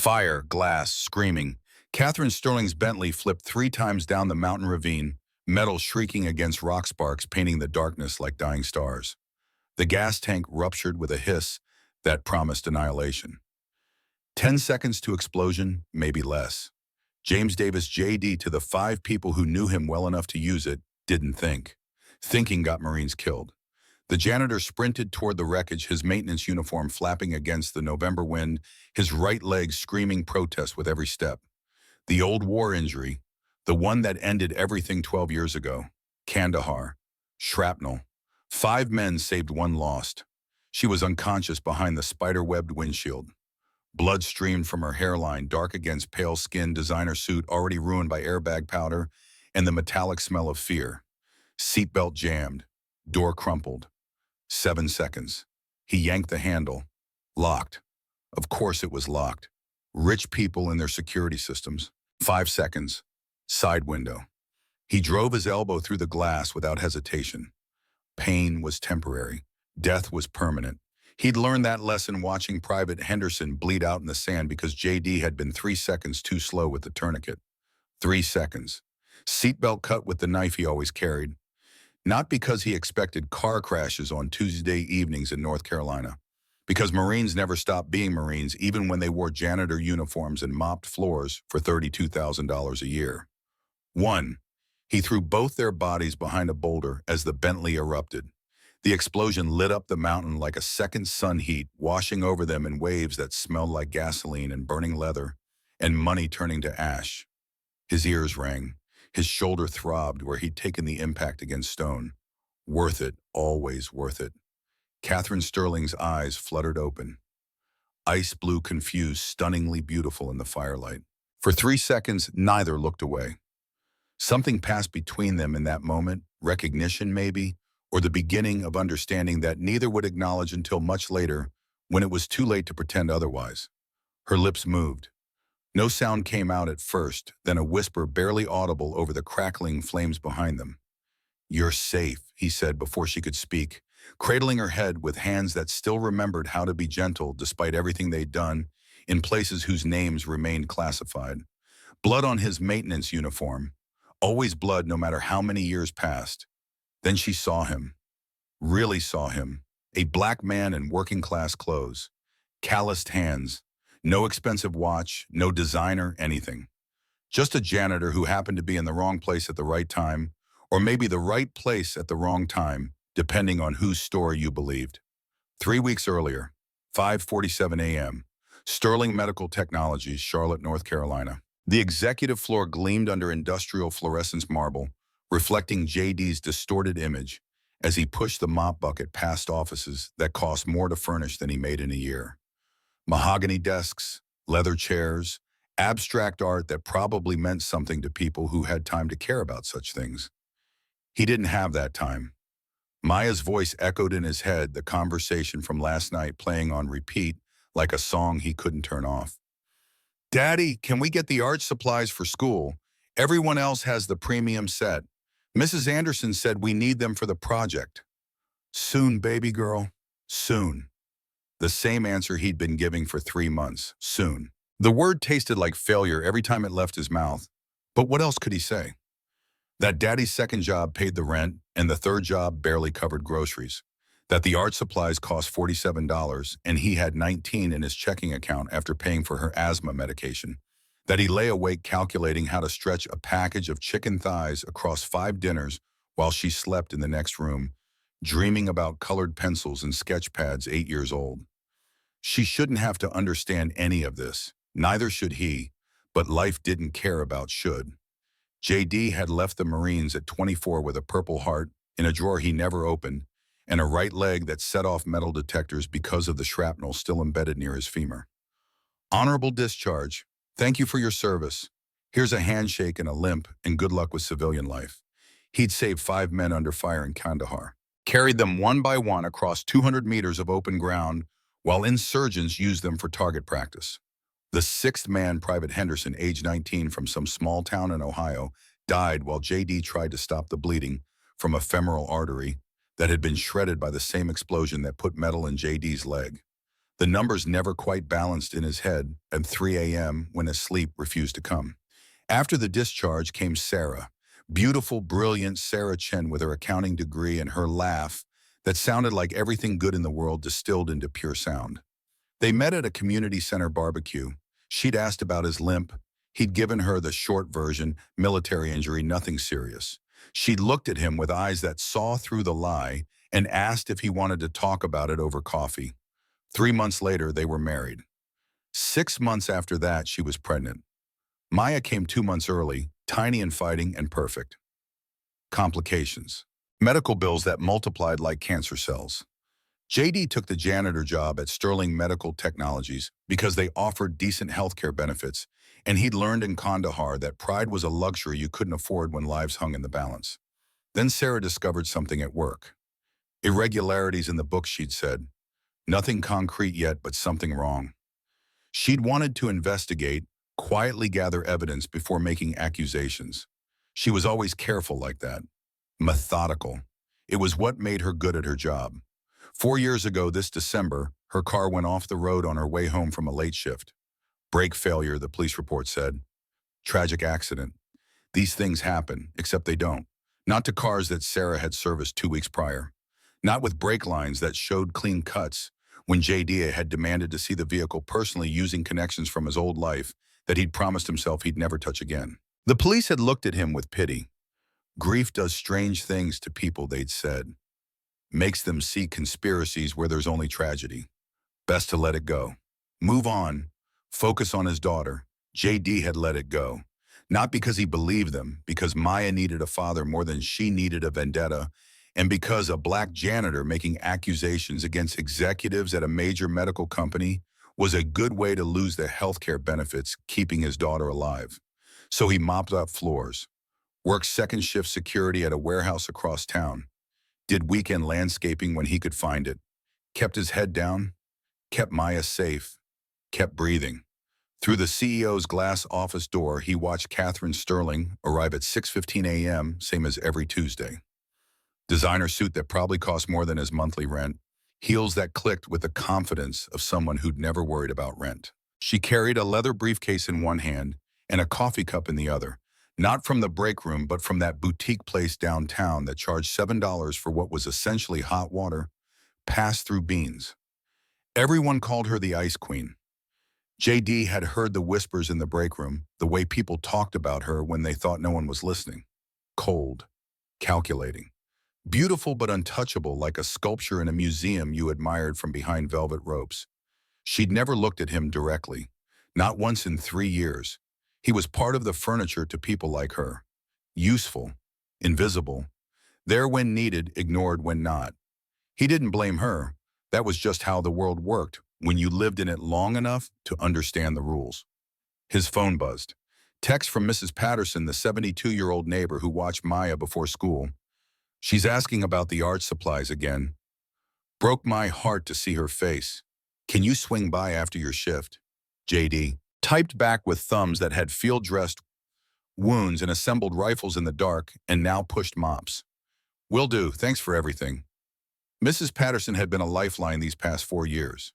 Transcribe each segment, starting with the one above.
Fire, glass, screaming. Catherine Sterling's Bentley flipped 3 times down the mountain ravine, metal shrieking against rock sparks painting the darkness like dying stars. The gas tank ruptured with a hiss that promised annihilation. 10 seconds to explosion, maybe less. James Davis JD, to the 5 people who knew him well enough to use it, didn't think. Thinking got Marines killed. The janitor sprinted toward the wreckage, his maintenance uniform flapping against the November wind, his right leg screaming protest with every step. The old war injury, the one that ended everything 12 years ago. Kandahar. Shrapnel. 5 men saved, 1 lost. She was unconscious behind the spider-webbed windshield. Blood streamed from her hairline, dark against pale skin, designer suit already ruined by airbag powder, and the metallic smell of fear. Seatbelt jammed. Door crumpled. 7 seconds. He yanked the handle. Locked. Of course it was locked. Rich people and their security systems. 5 seconds. Side window. He drove his elbow through the glass without hesitation. Pain was temporary. Death was permanent. He'd learned that lesson watching Private Henderson bleed out in the sand because JD had been 3 seconds too slow with the tourniquet. 3 seconds. Seatbelt cut with the knife he always carried. Not because he expected car crashes on Tuesday evenings in North Carolina. Because Marines never stopped being Marines even when they wore janitor uniforms and mopped floors for $32,000 a year. 1. He threw both their bodies behind a boulder as the Bentley erupted. The explosion lit up the mountain like a second sun heat, washing over them in waves that smelled like gasoline and burning leather, and money turning to ash. His ears rang. His shoulder throbbed where he'd taken the impact against stone. Worth it, always worth it. Catherine Sterling's eyes fluttered open. Ice blue, confused, stunningly beautiful in the firelight. For 3 seconds, neither looked away. Something passed between them in that moment, recognition maybe, or the beginning of understanding that neither would acknowledge until much later, when it was too late to pretend otherwise. Her lips moved. No sound came out at first, then a whisper barely audible over the crackling flames behind them. "You're safe," he said before she could speak, cradling her head with hands that still remembered how to be gentle despite everything they'd done, in places whose names remained classified. Blood on his maintenance uniform. Always blood no matter how many years passed. Then she saw him. Really saw him. A black man in working-class clothes. Calloused hands. No expensive watch, no designer, anything. Just a janitor who happened to be in the wrong place at the right time, or maybe the right place at the wrong time, depending on whose story you believed. 3 weeks earlier, 5:47 a.m., Sterling Medical Technologies, Charlotte, North Carolina. The executive floor gleamed under industrial fluorescence marble, reflecting JD's distorted image as he pushed the mop bucket past offices that cost more to furnish than he made in a year. Mahogany desks, leather chairs, abstract art that probably meant something to people who had time to care about such things. He didn't have that time. Maya's voice echoed in his head, the conversation from last night playing on repeat like a song he couldn't turn off. "Daddy, can we get the art supplies for school? Everyone else has the premium set. Mrs. Anderson said we need them for the project." "Soon, baby girl, soon." The same answer he'd been giving for 3 months. Soon. The word tasted like failure every time it left his mouth. But what else could he say? That daddy's second job paid the rent, and the third job barely covered groceries. That the art supplies cost $47, and he had $19 in his checking account after paying for her asthma medication. That he lay awake calculating how to stretch a package of chicken thighs across 5 dinners while she slept in the next room, dreaming about colored pencils and sketch pads 8 years old. She shouldn't have to understand any of this. Neither should he, but life didn't care about should. JD had left the Marines at 24 with a Purple Heart in a drawer he never opened, and a right leg that set off metal detectors because of the shrapnel still embedded near his femur. "Honorable discharge. Thank you for your service. Here's a handshake and a limp, and good luck with civilian life." He'd saved 5 men under fire in Kandahar. Carried them one by one across 200 meters of open ground while insurgents used them for target practice. The 6th man, Private Henderson, age 19, from some small town in Ohio, died while JD tried to stop the bleeding from a femoral artery that had been shredded by the same explosion that put metal in JD's leg. The numbers never quite balanced in his head at 3 a.m. when his sleep refused to come. After the discharge came Sarah, beautiful, brilliant Sarah Chen with her accounting degree and her laugh that sounded like everything good in the world distilled into pure sound. They met at a community center barbecue. She'd asked about his limp. He'd given her the short version, military injury, nothing serious. She'd looked at him with eyes that saw through the lie and asked if he wanted to talk about it over coffee. 3 months later, they were married. 6 months after that, she was pregnant. Maya came 2 months early, tiny and fighting and perfect. Complications. Medical bills that multiplied like cancer cells. JD took the janitor job at Sterling Medical Technologies because they offered decent healthcare benefits, and he'd learned in Kandahar that pride was a luxury you couldn't afford when lives hung in the balance. Then Sarah discovered something at work. Irregularities in the book, she'd said. Nothing concrete yet, but something wrong. She'd wanted to investigate, quietly gather evidence before making accusations. She was always careful like that. Methodical. It was what made her good at her job. 4 years ago this December, her car went off the road on her way home from a late shift. Brake failure, the police report said. Tragic accident. These things happen, except they don't. Not to cars that Sarah had serviced 2 weeks prior. Not with brake lines that showed clean cuts, when JD had demanded to see the vehicle personally using connections from his old life that he'd promised himself he'd never touch again. The police had looked at him with pity. Grief does strange things to people, they'd said. Makes them see conspiracies where there's only tragedy. Best to let it go. Move on. Focus on his daughter. JD had let it go. Not because he believed them, because Maya needed a father more than she needed a vendetta, and because a black janitor making accusations against executives at a major medical company was a good way to lose the healthcare benefits keeping his daughter alive. So he mopped up floors, worked second shift security at a warehouse across town, did weekend landscaping when he could find it, kept his head down, kept Maya safe, kept breathing. Through the CEO's glass office door, he watched Catherine Sterling arrive at 6:15 a.m., same as every Tuesday. Designer suit that probably cost more than his monthly rent, heels that clicked with the confidence of someone who'd never worried about rent. She carried a leather briefcase in one hand and a coffee cup in the other, not from the break room, but from that boutique place downtown that charged $7 for what was essentially hot water, passed through beans. Everyone called her the Ice Queen. JD had heard the whispers in the break room, the way people talked about her when they thought no one was listening. Cold, calculating. Beautiful but untouchable, like a sculpture in a museum you admired from behind velvet ropes. She'd never looked at him directly, not once in 3 years. He was part of the furniture to people like her. Useful, invisible, there when needed, ignored when not. He didn't blame her. That was just how the world worked when you lived in it long enough to understand the rules. His phone buzzed. Text from Mrs. Patterson, the 72-year-old neighbor who watched Maya before school. She's asking about the art supplies again. Broke my heart to see her face. Can you swing by after your shift? JD typed back with thumbs that had field-dressed wounds and assembled rifles in the dark and now pushed mops. Will do, thanks for everything. Mrs. Patterson had been a lifeline these past 4 years.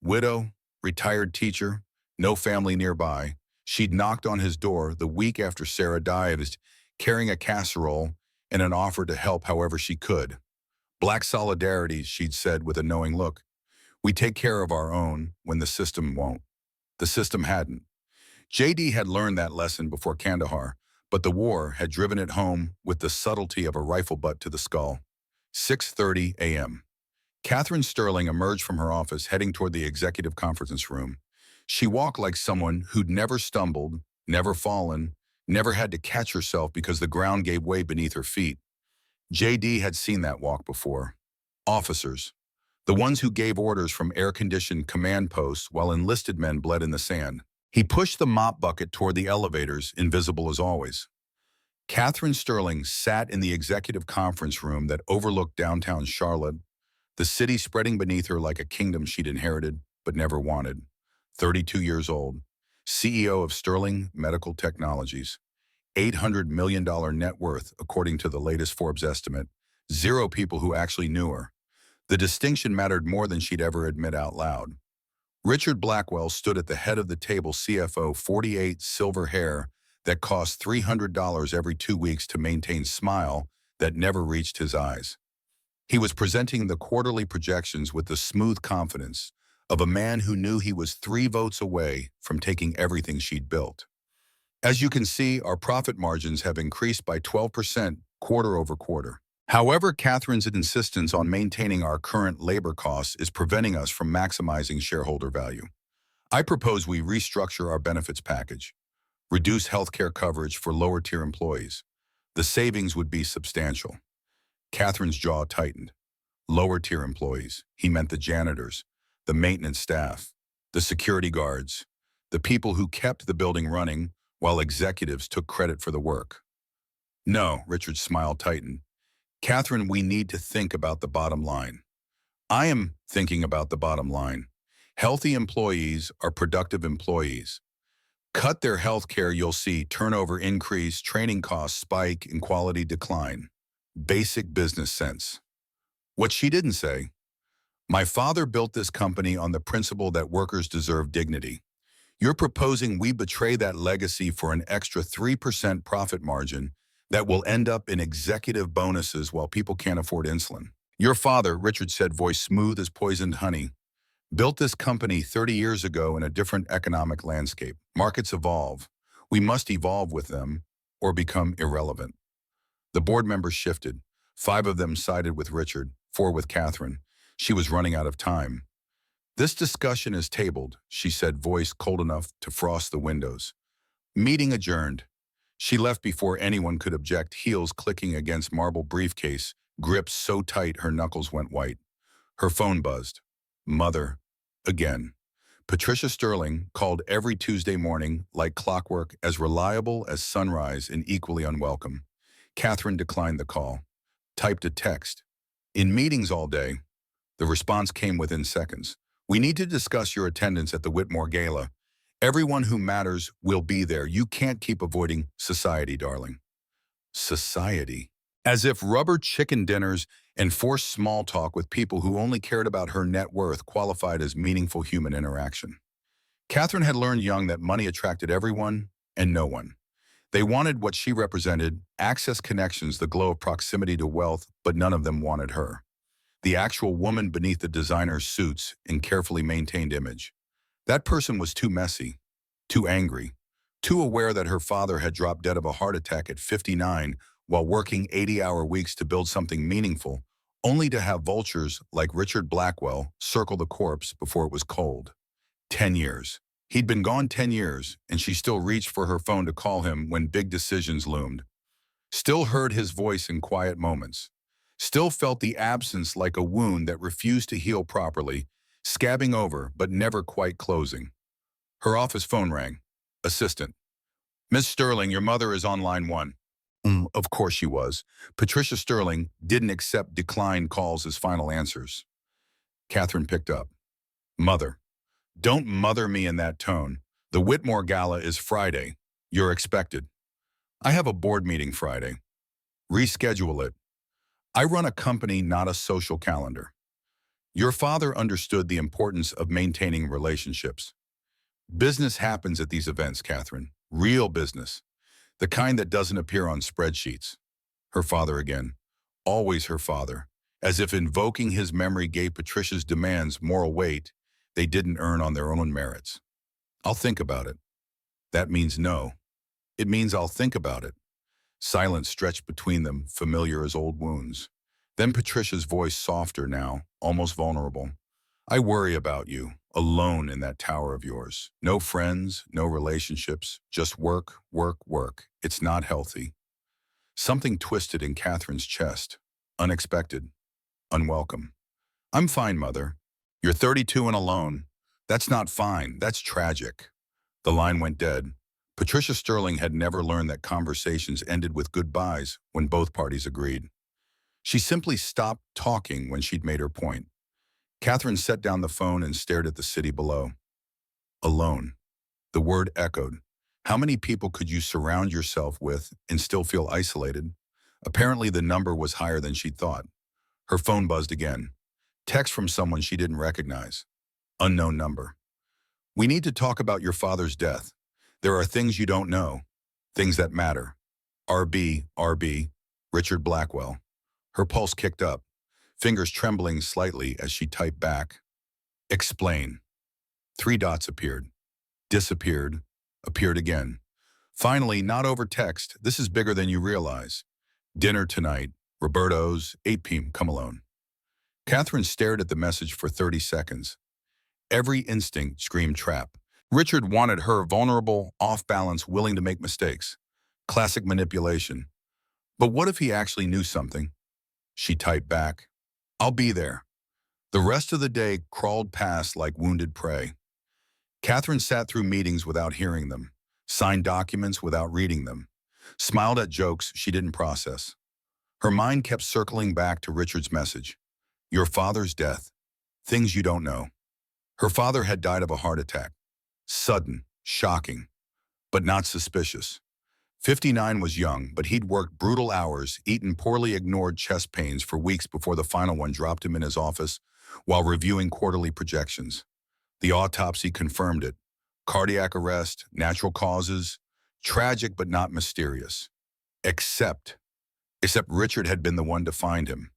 Widow, retired teacher, no family nearby. She'd knocked on his door the week after Sarah died, carrying a casserole and an offer to help however she could. Black solidarity, she'd said with a knowing look. We take care of our own when the system won't. The system hadn't. JD had learned that lesson before Kandahar, but the war had driven it home with the subtlety of a rifle butt to the skull. 6:30 a.m. Catherine Sterling emerged from her office heading toward the executive conference room. She walked like someone who'd never stumbled, never fallen, never had to catch herself because the ground gave way beneath her feet. JD had seen that walk before. Officers, the ones who gave orders from air-conditioned command posts while enlisted men bled in the sand. He pushed the mop bucket toward the elevators, invisible as always. Catherine Sterling sat in the executive conference room that overlooked downtown Charlotte, the city spreading beneath her like a kingdom she'd inherited but never wanted. 32 years old, CEO of Sterling Medical Technologies, $800 million net worth according to the latest Forbes estimate, 0 people who actually knew her. The distinction mattered more than she'd ever admit out loud. Richard Blackwell stood at the head of the table, CFO, 48, silver hair that cost $300 every 2 weeks to maintain, smile that never reached his eyes. He was presenting the quarterly projections with the smooth confidence of a man who knew he was 3 votes away from taking everything she'd built. As you can see, our profit margins have increased by 12% quarter over quarter. However, Catherine's insistence on maintaining our current labor costs is preventing us from maximizing shareholder value. I propose we restructure our benefits package, reduce healthcare coverage for lower-tier employees. The savings would be substantial. Catherine's jaw tightened. Lower-tier employees, he meant the janitors, the maintenance staff, the security guards, the people who kept the building running while executives took credit for the work. No, Richard's smile tightened. Catherine, we need to think about the bottom line. I am thinking about the bottom line. Healthy employees are productive employees. Cut their health care, you'll see turnover increase, training costs spike, and quality decline. Basic business sense. What she didn't say, my father built this company on the principle that workers deserve dignity. You're proposing we betray that legacy for an extra 3% profit margin that will end up in executive bonuses while people can't afford insulin. Your father, Richard said, voice smooth as poisoned honey, built this company 30 years ago in a different economic landscape. Markets evolve. We must evolve with them or become irrelevant. The board members shifted. 5 of them sided with Richard, 4 with Catherine. She was running out of time. This discussion is tabled, she said, voice cold enough to frost the windows. Meeting adjourned. She left before anyone could object, heels clicking against marble briefcase, gripped so tight her knuckles went white. Her phone buzzed. Mother. Again. Patricia Sterling called every Tuesday morning, like clockwork, as reliable as sunrise and equally unwelcome. Catherine declined the call. Typed a text. In meetings all day. The response came within seconds. We need to discuss your attendance at the Whitmore Gala. Everyone who matters will be there. You can't keep avoiding society, darling. Society. As if rubber chicken dinners and forced small talk with people who only cared about her net worth qualified as meaningful human interaction. Catherine had learned young that money attracted everyone and no one. They wanted what she represented, access, connections, the glow of proximity to wealth, but none of them wanted her. The actual woman beneath the designer suits and carefully maintained image. That person was too messy, too angry, too aware that her father had dropped dead of a heart attack at 59 while working 80-hour weeks to build something meaningful, only to have vultures like Richard Blackwell circle the corpse before it was cold. 10 years. He'd been gone 10 years, and she still reached for her phone to call him when big decisions loomed. Still heard his voice in quiet moments. Still felt the absence like a wound that refused to heal properly, scabbing over but never quite closing. Her office phone rang. Assistant. Miss Sterling, your mother is on line 1. Of course she was. Patricia Sterling didn't accept declined calls as final answers. Catherine picked up. Mother. Don't mother me in that tone. The Whitmore Gala is Friday. You're expected. I have a board meeting Friday. Reschedule it. I run a company, not a social calendar. Your father understood the importance of maintaining relationships. Business happens at these events, Catherine. Real business. The kind that doesn't appear on spreadsheets. Her father again. Always her father. As if invoking his memory gave Patricia's demands moral weight they didn't earn on their own merits. I'll think about it. That means no. It means I'll think about it. Silence stretched between them, familiar as old wounds. Then Patricia's voice, softer now, almost vulnerable. I worry about you, alone in that tower of yours. No friends, no relationships, just work, work, work. It's not healthy. Something twisted in Catherine's chest. Unexpected. Unwelcome. I'm fine, Mother. You're 32 and alone. That's not fine. That's tragic. The line went dead. Patricia Sterling had never learned that conversations ended with goodbyes when both parties agreed. She simply stopped talking when she'd made her point. Catherine set down the phone and stared at the city below. Alone. The word echoed. How many people could you surround yourself with and still feel isolated? Apparently the number was higher than she'd thought. Her phone buzzed again. Text from someone she didn't recognize. Unknown number. We need to talk about your father's death. There are things you don't know. Things that matter. RB, Richard Blackwell. Her pulse kicked up, fingers trembling slightly as she typed back. Explain. Three dots appeared. Disappeared. Appeared again. Finally, not over text. This is bigger than you realize. Dinner tonight. Roberto's, 8 p.m. Come alone. Catherine stared at the message for 30 seconds. Every instinct screamed trap. Richard wanted her vulnerable, off-balance, willing to make mistakes. Classic manipulation. But what if he actually knew something? She typed back, I'll be there. The rest of the day crawled past like wounded prey. Catherine sat through meetings without hearing them, signed documents without reading them, smiled at jokes she didn't process. Her mind kept circling back to Richard's message. Your father's death. Things you don't know. Her father had died of a heart attack. Sudden, shocking, but not suspicious. 59 was young, but he'd worked brutal hours, eaten poorly ignored chest pains for weeks before the final one dropped him in his office while reviewing quarterly projections. The autopsy confirmed it. Cardiac arrest, natural causes, tragic but not mysterious. Except Richard had been the one to find him.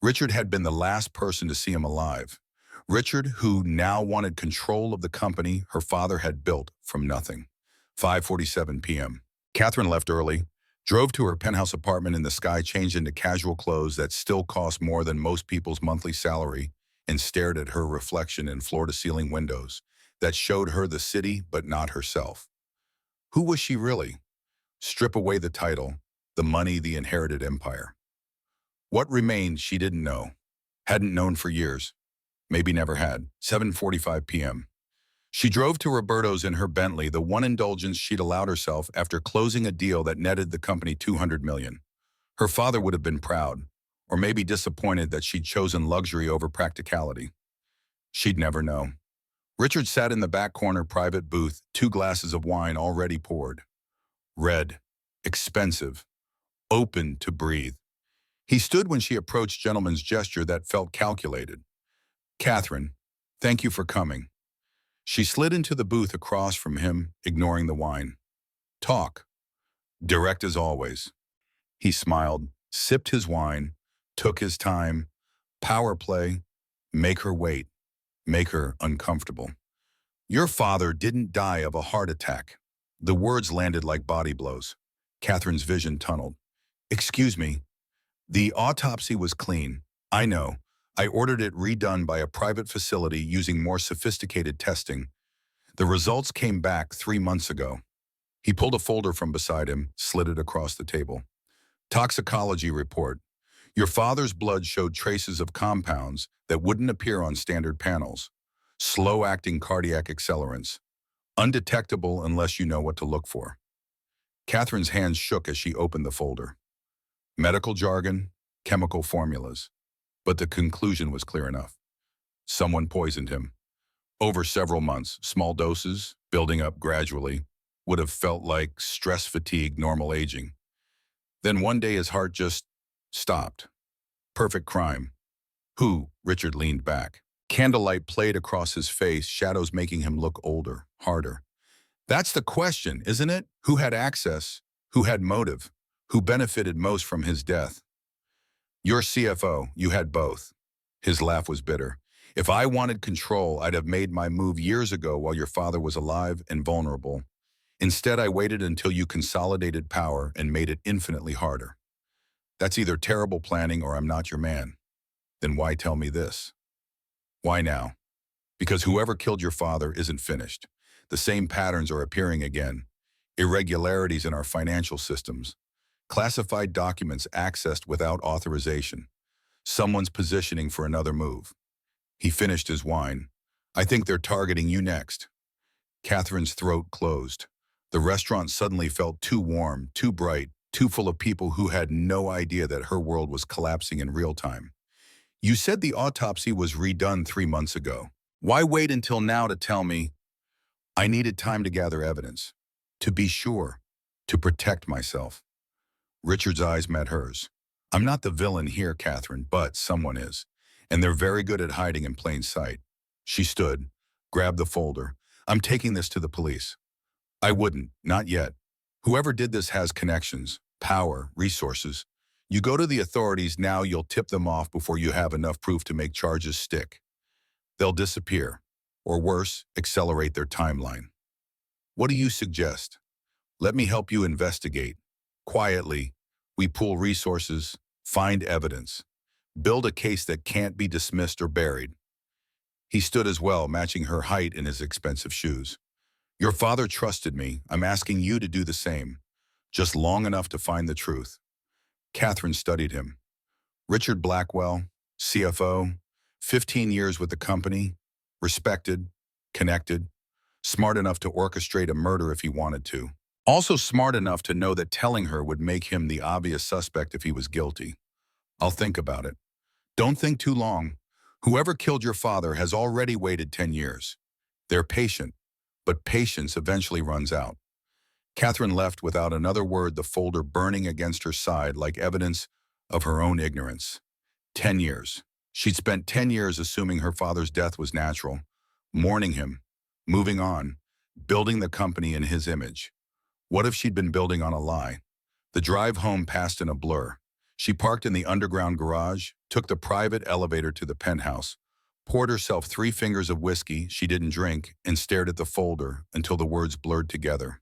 Richard had been the last person to see him alive. Richard, who now wanted control of the company her father had built from nothing. 5:47 p.m. Catherine left early, drove to her penthouse apartment in the sky, changed into casual clothes that still cost more than most people's monthly salary, and stared at her reflection in floor-to-ceiling windows that showed her the city but not herself. Who was she really? Strip away the title, the money, the inherited empire. What remained she didn't know, hadn't known for years, maybe never had. 7:45 p.m. She drove to Roberto's in her Bentley, the one indulgence she'd allowed herself after closing a deal that netted the company $200 million. Her father would have been proud, or maybe disappointed that she'd chosen luxury over practicality. She'd never know. Richard sat in the back corner private booth, 2 glasses of wine already poured. Red, expensive, open to breathe. He stood when she approached, gentleman's gesture that felt calculated. Catherine, thank you for coming. She slid into the booth across from him, ignoring the wine. Talk. Direct as always. He smiled, sipped his wine, took his time. Power play. Make her wait. Make her uncomfortable. Your father didn't die of a heart attack. The words landed like body blows. Catherine's vision tunneled. Excuse me. The autopsy was clean. I know. I ordered it redone by a private facility using more sophisticated testing. The results came back 3 months ago. He pulled a folder from beside him, slid it across the table. Toxicology report. Your father's blood showed traces of compounds that wouldn't appear on standard panels. Slow-acting cardiac accelerants. Undetectable unless you know what to look for. Catherine's hands shook as she opened the folder. Medical jargon, chemical formulas. But the conclusion was clear enough. Someone poisoned him. Over several months, small doses, building up gradually, would have felt like stress fatigue, normal aging. Then one day his heart just stopped. Perfect crime. Who? Richard leaned back. Candlelight played across his face, shadows making him look older, harder. That's the question, isn't it? Who had access? Who had motive? Who benefited most from his death? Your CFO, you had both. His laugh was bitter. If I wanted control, I'd have made my move years ago while your father was alive and vulnerable. Instead, I waited until you consolidated power and made it infinitely harder. That's either terrible planning or I'm not your man. Then why tell me this? Why now? Because whoever killed your father isn't finished. The same patterns are appearing again. Irregularities in our financial systems. Classified documents accessed without authorization. Someone's positioning for another move. He finished his wine. I think they're targeting you next. Catherine's throat closed. The restaurant suddenly felt too warm, too bright, too full of people who had no idea that her world was collapsing in real time. You said the autopsy was redone 3 months ago. Why wait until now to tell me? I needed time to gather evidence. To be sure. To protect myself. Richard's eyes met hers. I'm not the villain here, Catherine, but someone is. and they're very good at hiding in plain sight. She stood, grabbed the folder. I'm taking this to the police. I wouldn't, not yet. Whoever did this has connections, power, resources. You go to the authorities now, you'll tip them off before you have enough proof to make charges stick. They'll disappear, or worse, accelerate their timeline. What do you suggest? Let me help you investigate. Quietly, we pool resources, find evidence, build a case that can't be dismissed or buried. He stood as well, matching her height in his expensive shoes. Your father trusted me. I'm asking you to do the same. Just long enough to find the truth. Catherine studied him. Richard Blackwell, CFO, 15 years with the company, respected, connected, smart enough to orchestrate a murder if he wanted to. Also smart enough to know that telling her would make him the obvious suspect if he was guilty. I'll think about it. Don't think too long. Whoever killed your father has already waited 10 years. They're patient, but patience eventually runs out. Catherine left without another word, the folder burning against her side like evidence of her own ignorance. 10 years. She'd spent 10 years assuming her father's death was natural, mourning him, moving on, building the company in his image. What if she'd been building on a lie? The drive home passed in a blur. She parked in the underground garage, took the private elevator to the penthouse, poured herself 3 fingers of whiskey she didn't drink, and stared at the folder until the words blurred together.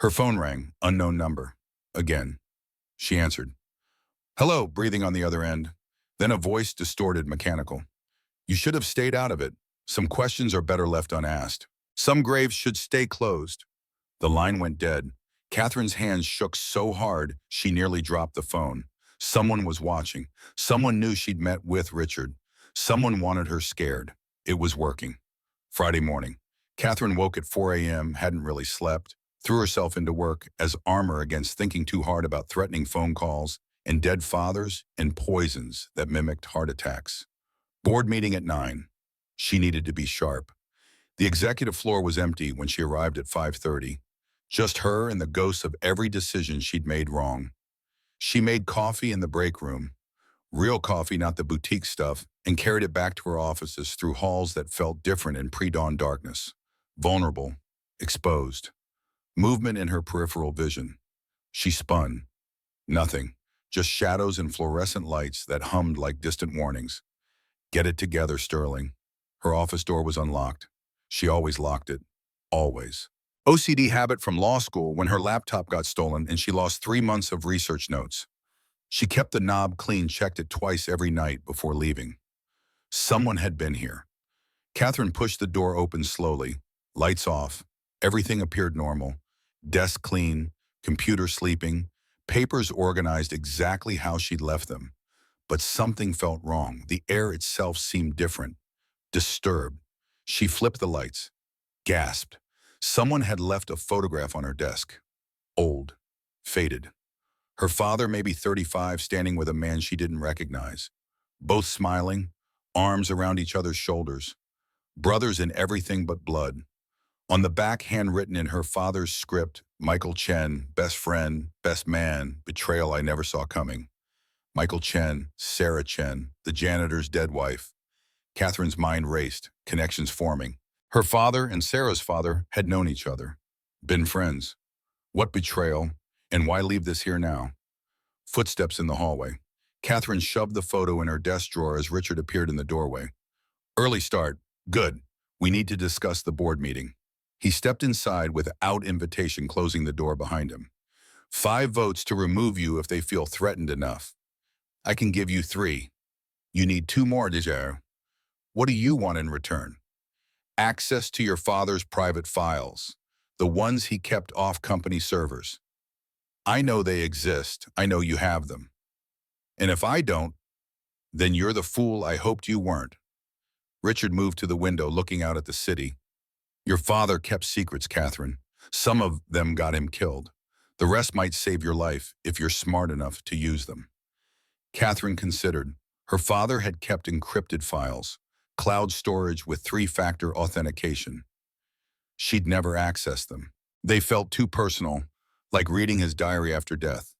Her phone rang, unknown number. Again. She answered. Hello, breathing on the other end. Then a voice distorted, mechanical. You should have stayed out of it. Some questions are better left unasked. Some graves should stay closed. The line went dead. Catherine's hands shook so hard she nearly dropped the phone. Someone was watching. Someone knew she'd met with Richard. Someone wanted her scared. It was working. Friday morning. Catherine woke at 4 a.m., hadn't really slept, threw herself into work as armor against thinking too hard about threatening phone calls and dead fathers and poisons that mimicked heart attacks. Board meeting at 9. She needed to be sharp. The executive floor was empty when she arrived at 5:30. Just her and the ghosts of every decision she'd made wrong. She made coffee in the break room, real coffee, not the boutique stuff, and carried it back to her offices through halls that felt different in pre-dawn darkness. Vulnerable, exposed. Movement in her peripheral vision. She spun. Nothing. Just shadows and fluorescent lights that hummed like distant warnings. Get it together, Sterling. Her office door was unlocked. She always locked it. Always. OCD habit from law school when her laptop got stolen and she lost 3 months of research notes. She kept the knob clean, checked it twice every night before leaving. Someone had been here. Catherine pushed the door open slowly. Lights off. Everything appeared normal. Desk clean, computer sleeping, papers organized exactly how she'd left them. But something felt wrong. The air itself seemed different, disturbed. She flipped the lights, gasped. Someone had left a photograph on her desk. Old, faded. Her father, maybe 35, standing with a man she didn't recognize. Both smiling, arms around each other's shoulders. Brothers in everything but blood. On the back, handwritten in her father's script, Michael Chen, best friend, best man, betrayal I never saw coming. Michael Chen, Sarah Chen, the janitor's dead wife. Catherine's mind raced, connections forming. Her father and Sarah's father had known each other, been friends. What betrayal, and why leave this here now? Footsteps in the hallway. Catherine shoved the photo in her desk drawer as Richard appeared in the doorway. Early start. Good. We need to discuss the board meeting. He stepped inside without invitation, closing the door behind him. 5 votes to remove you if they feel threatened enough. I can give you 3. You need 2 more, Dejair. What do you want in return? Access to your father's private files, the ones he kept off company servers. I know they exist. I know you have them. And if I don't, then you're the fool I hoped you weren't. Richard moved to the window, looking out at the city. Your father kept secrets, Catherine. Some of them got him killed. The rest might save your life if you're smart enough to use them. Catherine considered. Her father had kept encrypted files, cloud storage with 3-factor authentication. She'd never accessed them. They felt too personal, like reading his diary after death.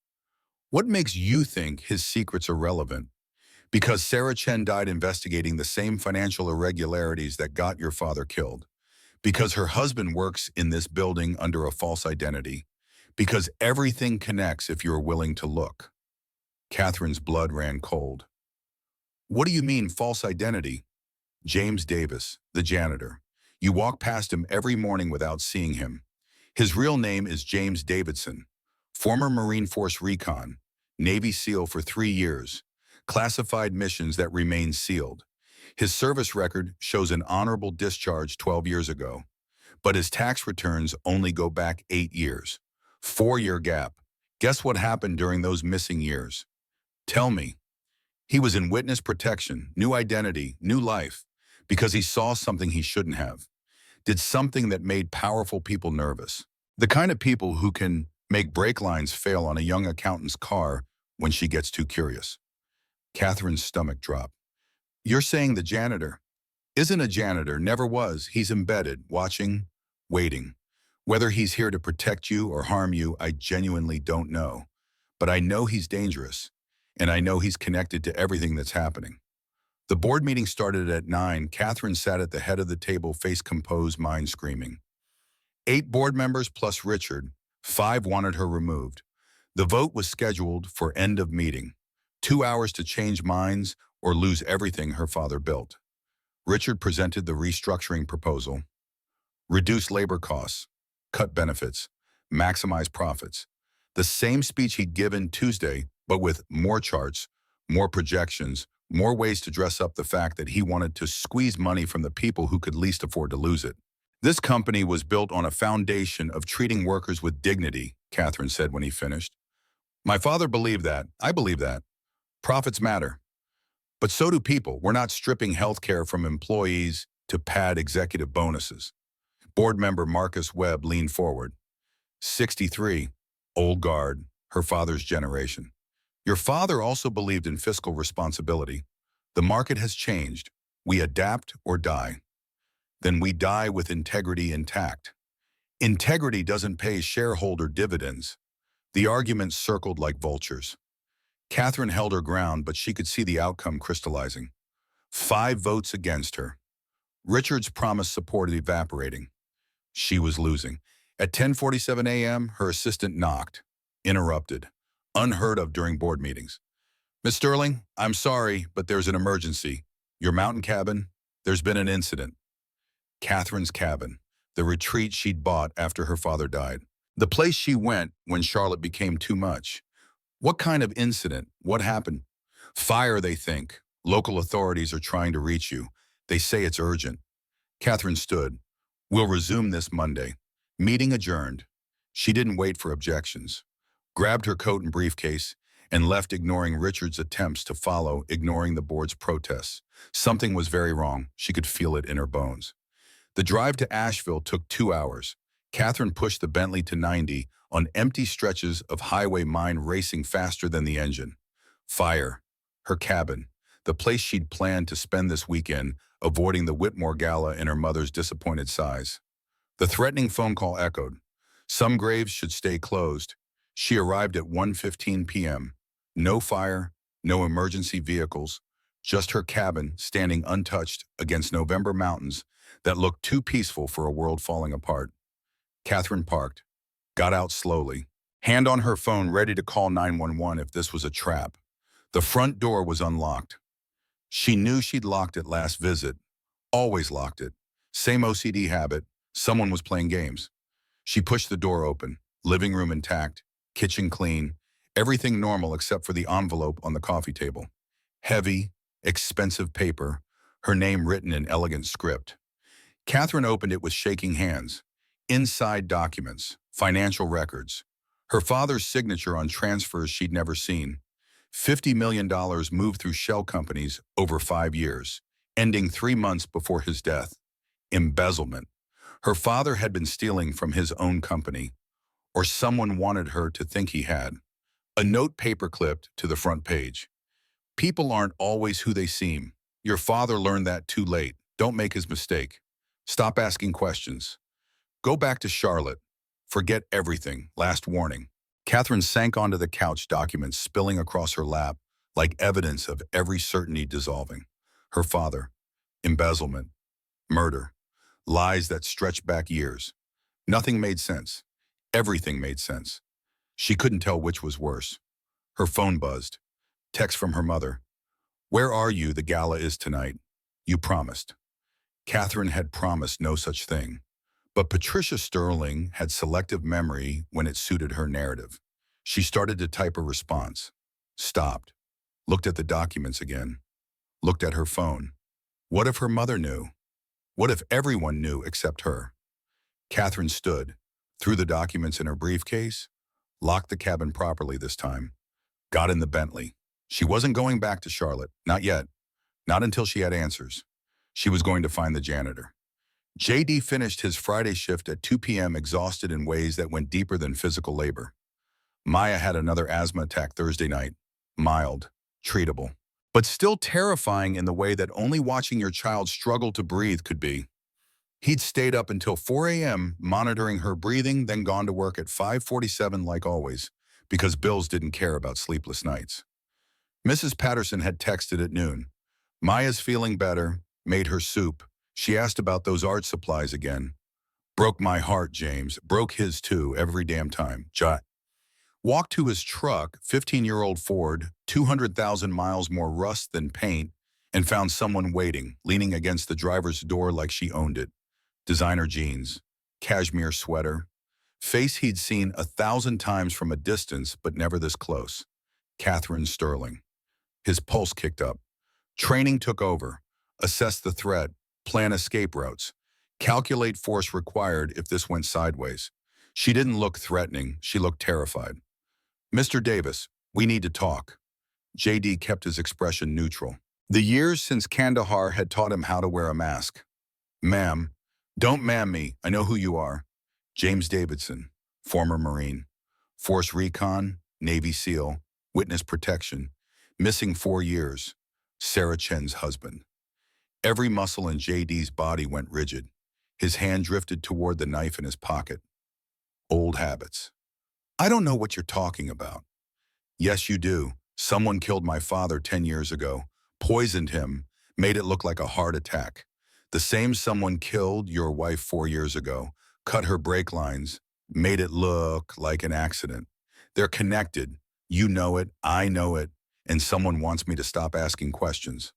What makes you think his secrets are relevant? Because Sarah Chen died investigating the same financial irregularities that got your father killed. Because her husband works in this building under a false identity. Because everything connects if you're willing to look. Catherine's blood ran cold. What do you mean, false identity? James Davis, the janitor. You walk past him every morning without seeing him. His real name is James Davidson, former Marine Force Recon, Navy SEAL for 3 years, classified missions that remain sealed. His service record shows an honorable discharge 12 years ago, but his tax returns only go back 8 years. 4-year gap. Guess what happened during those missing years? Tell me. He was in witness protection, new identity, new life, because he saw something he shouldn't have. Did something that made powerful people nervous. The kind of people who can make brake lines fail on a young accountant's car when she gets too curious. Catherine's stomach dropped. You're saying the janitor isn't a janitor, never was. He's embedded, watching, waiting. Whether he's here to protect you or harm you, I genuinely don't know. But I know he's dangerous, and I know he's connected to everything that's happening. The board meeting started at 9. Catherine sat at the head of the table, face composed, mind screaming. 8 board members plus Richard, 5 wanted her removed. The vote was scheduled for end of meeting. 2 hours to change minds or lose everything her father built. Richard presented the restructuring proposal. Reduce labor costs, cut benefits, maximize profits. The same speech he'd given Tuesday, but with more charts, more projections, more ways to dress up the fact that he wanted to squeeze money from the people who could least afford to lose it. This company was built on a foundation of treating workers with dignity, Catherine said when he finished. My father believed that. I believe that. Profits matter. But so do people. We're not stripping health care from employees to pad executive bonuses. Board member Marcus Webb leaned forward. 63, old guard, her father's generation. Your father also believed in fiscal responsibility. The market has changed. We adapt or die. Then we die with integrity intact. Integrity doesn't pay shareholder dividends. The arguments circled like vultures. Catherine held her ground, but she could see the outcome crystallizing. 5 votes against her. Richard's promised support evaporating. She was losing. At 10:47 a.m., her assistant knocked. Interrupted. Unheard of during board meetings. Miss Sterling, I'm sorry, but there's an emergency. Your mountain cabin, there's been an incident. Catherine's cabin, the retreat she'd bought after her father died. The place she went when Charlotte became too much. What kind of incident? What happened? Fire, they think. Local authorities are trying to reach you. They say it's urgent. Catherine stood. We'll resume this Monday. Meeting adjourned. She didn't wait for objections. Grabbed her coat and briefcase, and left, ignoring Richard's attempts to follow, ignoring the board's protests. Something was very wrong. She could feel it in her bones. The drive to Asheville took 2 hours. Catherine pushed the Bentley to 90 on empty stretches of highway, mind racing faster than the engine. Fire. Her cabin. The place she'd planned to spend this weekend, avoiding the Whitmore Gala and her mother's disappointed sighs. The threatening phone call echoed. Some graves should stay closed. She arrived at 1:15 p.m. No fire, no emergency vehicles, just her cabin standing untouched against November mountains that looked too peaceful for a world falling apart. Catherine parked, got out slowly, hand on her phone ready to call 911 if this was a trap. The front door was unlocked. She knew she'd locked it last visit, always locked it. Same OCD habit, someone was playing games. She pushed the door open, living room intact, kitchen clean, everything normal except for the envelope on the coffee table. Heavy, expensive paper, her name written in elegant script. Catherine opened it with shaking hands. Inside documents, financial records. Her father's signature on transfers she'd never seen. $50 million moved through shell companies over 5 years, ending 3 months before his death. Embezzlement. Her father had been stealing from his own company, or someone wanted her to think he had. A note paper-clipped to the front page. People aren't always who they seem. Your father learned that too late. Don't make his mistake. Stop asking questions. Go back to Charlotte. Forget everything. Last warning. Catherine sank onto the couch, documents spilling across her lap, like evidence of every certainty dissolving. Her father, embezzlement, murder, lies that stretched back years. Nothing made sense. Everything made sense. She couldn't tell which was worse. Her phone buzzed. Text from her mother. "Where are you? The gala is tonight. You promised." Catherine had promised no such thing. But Patricia Sterling had selective memory when it suited her narrative. She started to type a response. Stopped. Looked at the documents again. Looked at her phone. What if her mother knew? What if everyone knew except her? Catherine stood, threw the documents in her briefcase, locked the cabin properly this time, got in the Bentley. She wasn't going back to Charlotte, not yet, not until she had answers. She was going to find the janitor. JD finished his Friday shift at 2 p.m. exhausted in ways that went deeper than physical labor. Maya had another asthma attack Thursday night. Mild, treatable, but still terrifying in the way that only watching your child struggle to breathe could be. He'd stayed up until 4 a.m. monitoring her breathing, then gone to work at 5:47 like always, because Bills didn't care about sleepless nights. Mrs. Patterson had texted at noon. Maya's feeling better, made her soup. She asked about those art supplies again. Broke my heart, James. Broke his too, every damn time. Jot. Walked to his truck, 15-year-old Ford, 200,000 miles more rust than paint, and found someone waiting, leaning against the driver's door like she owned it. Designer jeans, cashmere sweater, face he'd seen 1,000 times from a distance, but never this close. Catherine Sterling. His pulse kicked up. Training took over. Assess the threat, plan escape routes, calculate force required if this went sideways. She didn't look threatening, she looked terrified. "Mr. Davis, we need to talk." JD kept his expression neutral. The years since Kandahar had taught him how to wear a mask. "Ma'am, don't ma'am me, I know who you are." James Davidson, former Marine. Force Recon, Navy SEAL, Witness Protection, missing 4 years. Sarah Chen's husband. Every muscle in JD's body went rigid. His hand drifted toward the knife in his pocket. Old habits. "I don't know what you're talking about." "Yes, you do. Someone killed my father 10 years ago, poisoned him, made it look like a heart attack. The same someone killed your wife 4 years ago, cut her brake lines, made it look like an accident. They're connected. You know it, I know it, and someone wants me to stop asking questions."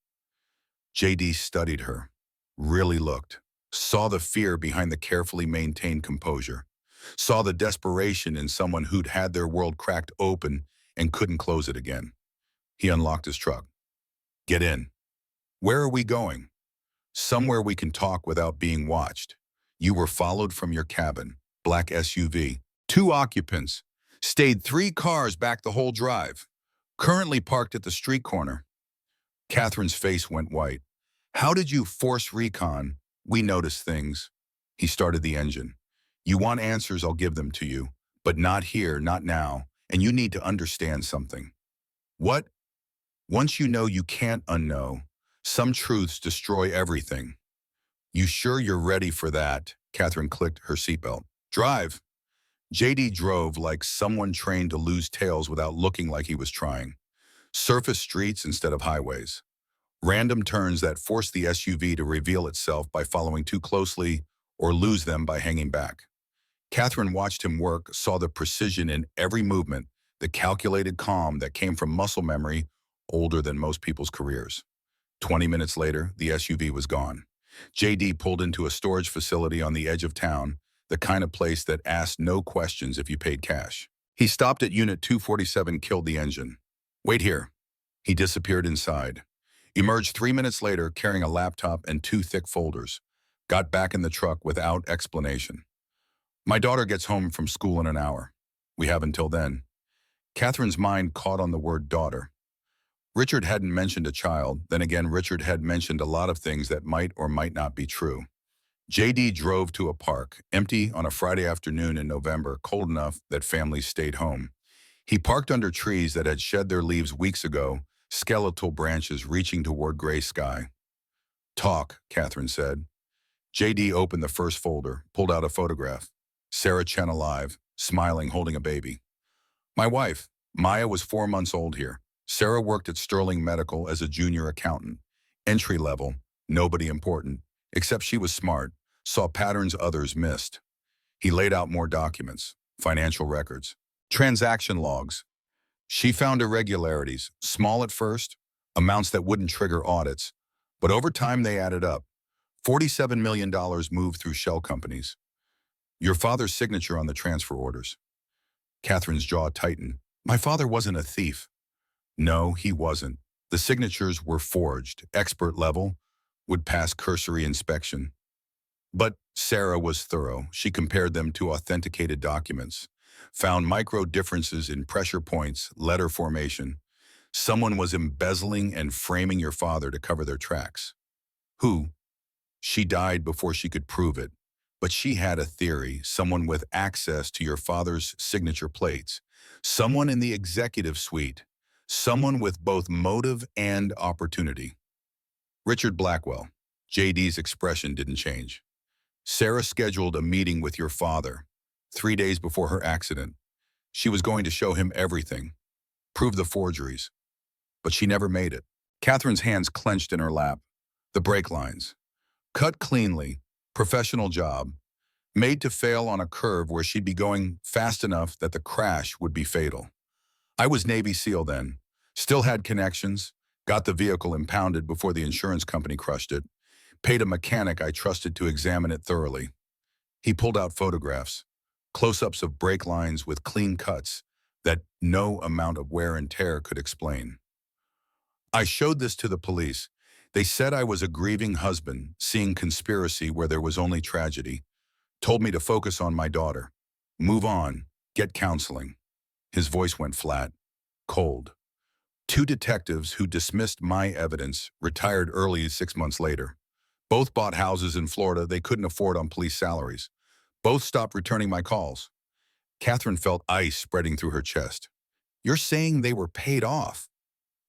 JD studied her, really looked, saw the fear behind the carefully maintained composure, saw the desperation in someone who'd had their world cracked open and couldn't close it again. He unlocked his truck. "Get in." "Where are we going?" "Somewhere we can talk without being watched. You were followed from your cabin, black SUV, 2 occupants, stayed 3 cars back the whole drive, currently parked at the street corner." Catherine's face went white. "How did you force recon? We notice things." He started the engine. "You want answers, I'll give them to you. But not here, not now. And you need to understand something." "What?" "Once you know, you can't unknow. Some truths destroy everything." "You sure you're ready for that?" Catherine clicked her seatbelt. "Drive." JD drove like someone trained to lose tails without looking like he was trying. Surface streets instead of highways. Random turns that forced the SUV to reveal itself by following too closely or lose them by hanging back. Catherine watched him work, saw the precision in every movement, the calculated calm that came from muscle memory older than most people's careers. 20 minutes later, the SUV was gone. JD pulled into a storage facility on the edge of town, the kind of place that asked no questions if you paid cash. He stopped at Unit 247, killed the engine. "Wait here." He disappeared inside. Emerged 3 minutes later carrying a laptop and 2 thick folders. Got back in the truck without explanation. "My daughter gets home from school in an hour. We have until then." Catherine's mind caught on the word daughter. Richard hadn't mentioned a child, then again Richard had mentioned a lot of things that might or might not be true. JD drove to a park, empty on a Friday afternoon in November, cold enough that families stayed home. He parked under trees that had shed their leaves weeks ago, skeletal branches reaching toward gray sky. "Talk," Catherine said. JD opened the first folder, pulled out a photograph. Sarah Chen alive, smiling, holding a baby. "My wife, Maya, was 4 months old here. Sarah worked at Sterling Medical as a junior accountant. Entry level, nobody important, except she was smart, saw patterns others missed. He laid out more documents, financial records, transaction logs. She found irregularities, small at first, amounts that wouldn't trigger audits, but over time they added up. $47 million moved through shell companies. Your father's signature on the transfer orders. Catherine's jaw tightened. My father wasn't a thief. No, he wasn't. The signatures were forged, expert level, would pass cursory inspection. But Sarah was thorough. She compared them to authenticated documents, found micro differences in pressure points, letter formation. Someone was embezzling and framing your father to cover their tracks. Who? She died before she could prove it. But she had a theory, someone with access to your father's signature plates, someone in the executive suite, someone with both motive and opportunity. Richard Blackwell. JD's expression didn't change. Sarah scheduled a meeting with your father 3 days before her accident. She was going to show him everything, prove the forgeries, but she never made it. Catherine's hands clenched in her lap. The brake lines. Cut cleanly, professional job, made to fail on a curve where she'd be going fast enough that the crash would be fatal. I was Navy SEAL then, still had connections, got the vehicle impounded before the insurance company crushed it, paid a mechanic I trusted to examine it thoroughly. He pulled out photographs, close-ups of brake lines with clean cuts that no amount of wear and tear could explain. I showed this to the police. They said I was a grieving husband, seeing conspiracy where there was only tragedy. Told me to focus on my daughter. Move on, get counseling. His voice went flat, cold. 2 detectives who dismissed my evidence retired early 6 months later. Both bought houses in Florida they couldn't afford on police salaries. Both stopped returning my calls. Catherine felt ice spreading through her chest. You're saying they were paid off?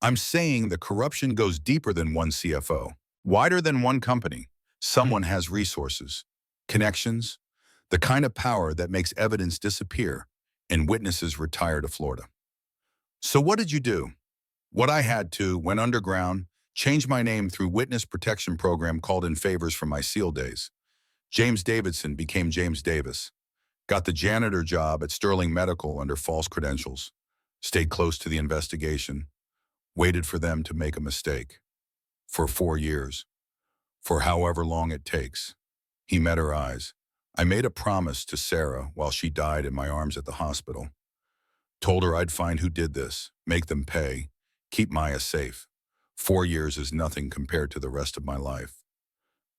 I'm saying the corruption goes deeper than one CFO, wider than one company. Someone has resources, connections, the kind of power that makes evidence disappear and witnesses retire to Florida. So what did you do? What I had to, went underground, changed my name through witness protection program, called in favors from my SEAL days. James Davidson became James Davis. Got the janitor job at Sterling Medical under false credentials. Stayed close to the investigation. Waited for them to make a mistake. For 4 years. For however long it takes. He met her eyes. I made a promise to Sarah while she died in my arms at the hospital. Told her I'd find who did this, make them pay, keep Maya safe. 4 years is nothing compared to the rest of my life.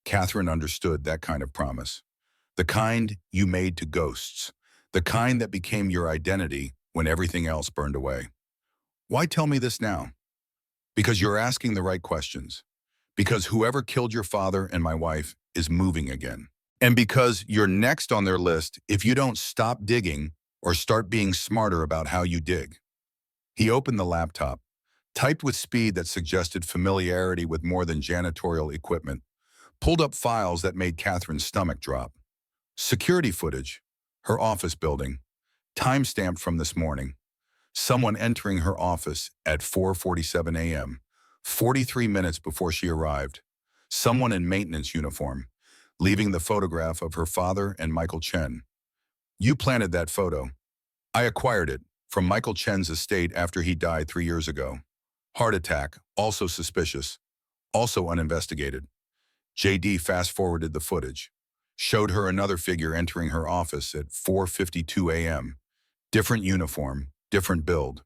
Catherine understood that kind of promise. The kind you made to ghosts. The kind that became your identity when everything else burned away. Why tell me this now? Because you're asking the right questions. Because whoever killed your father and my wife is moving again. And because you're next on their list if you don't stop digging or start being smarter about how you dig. He opened the laptop, typed with speed that suggested familiarity with more than janitorial equipment, pulled up files that made Catherine's stomach drop. Security footage, her office building, time-stamped from this morning. Someone entering her office at 4:47 a.m., 43 minutes before she arrived. Someone in maintenance uniform, leaving the photograph of her father and Michael Chen. You planted that photo. I acquired it from Michael Chen's estate after he died 3 years ago. Heart attack, also suspicious, also uninvestigated. JD fast-forwarded the footage. Showed her another figure entering her office at 4:52 a.m. Different uniform, different build.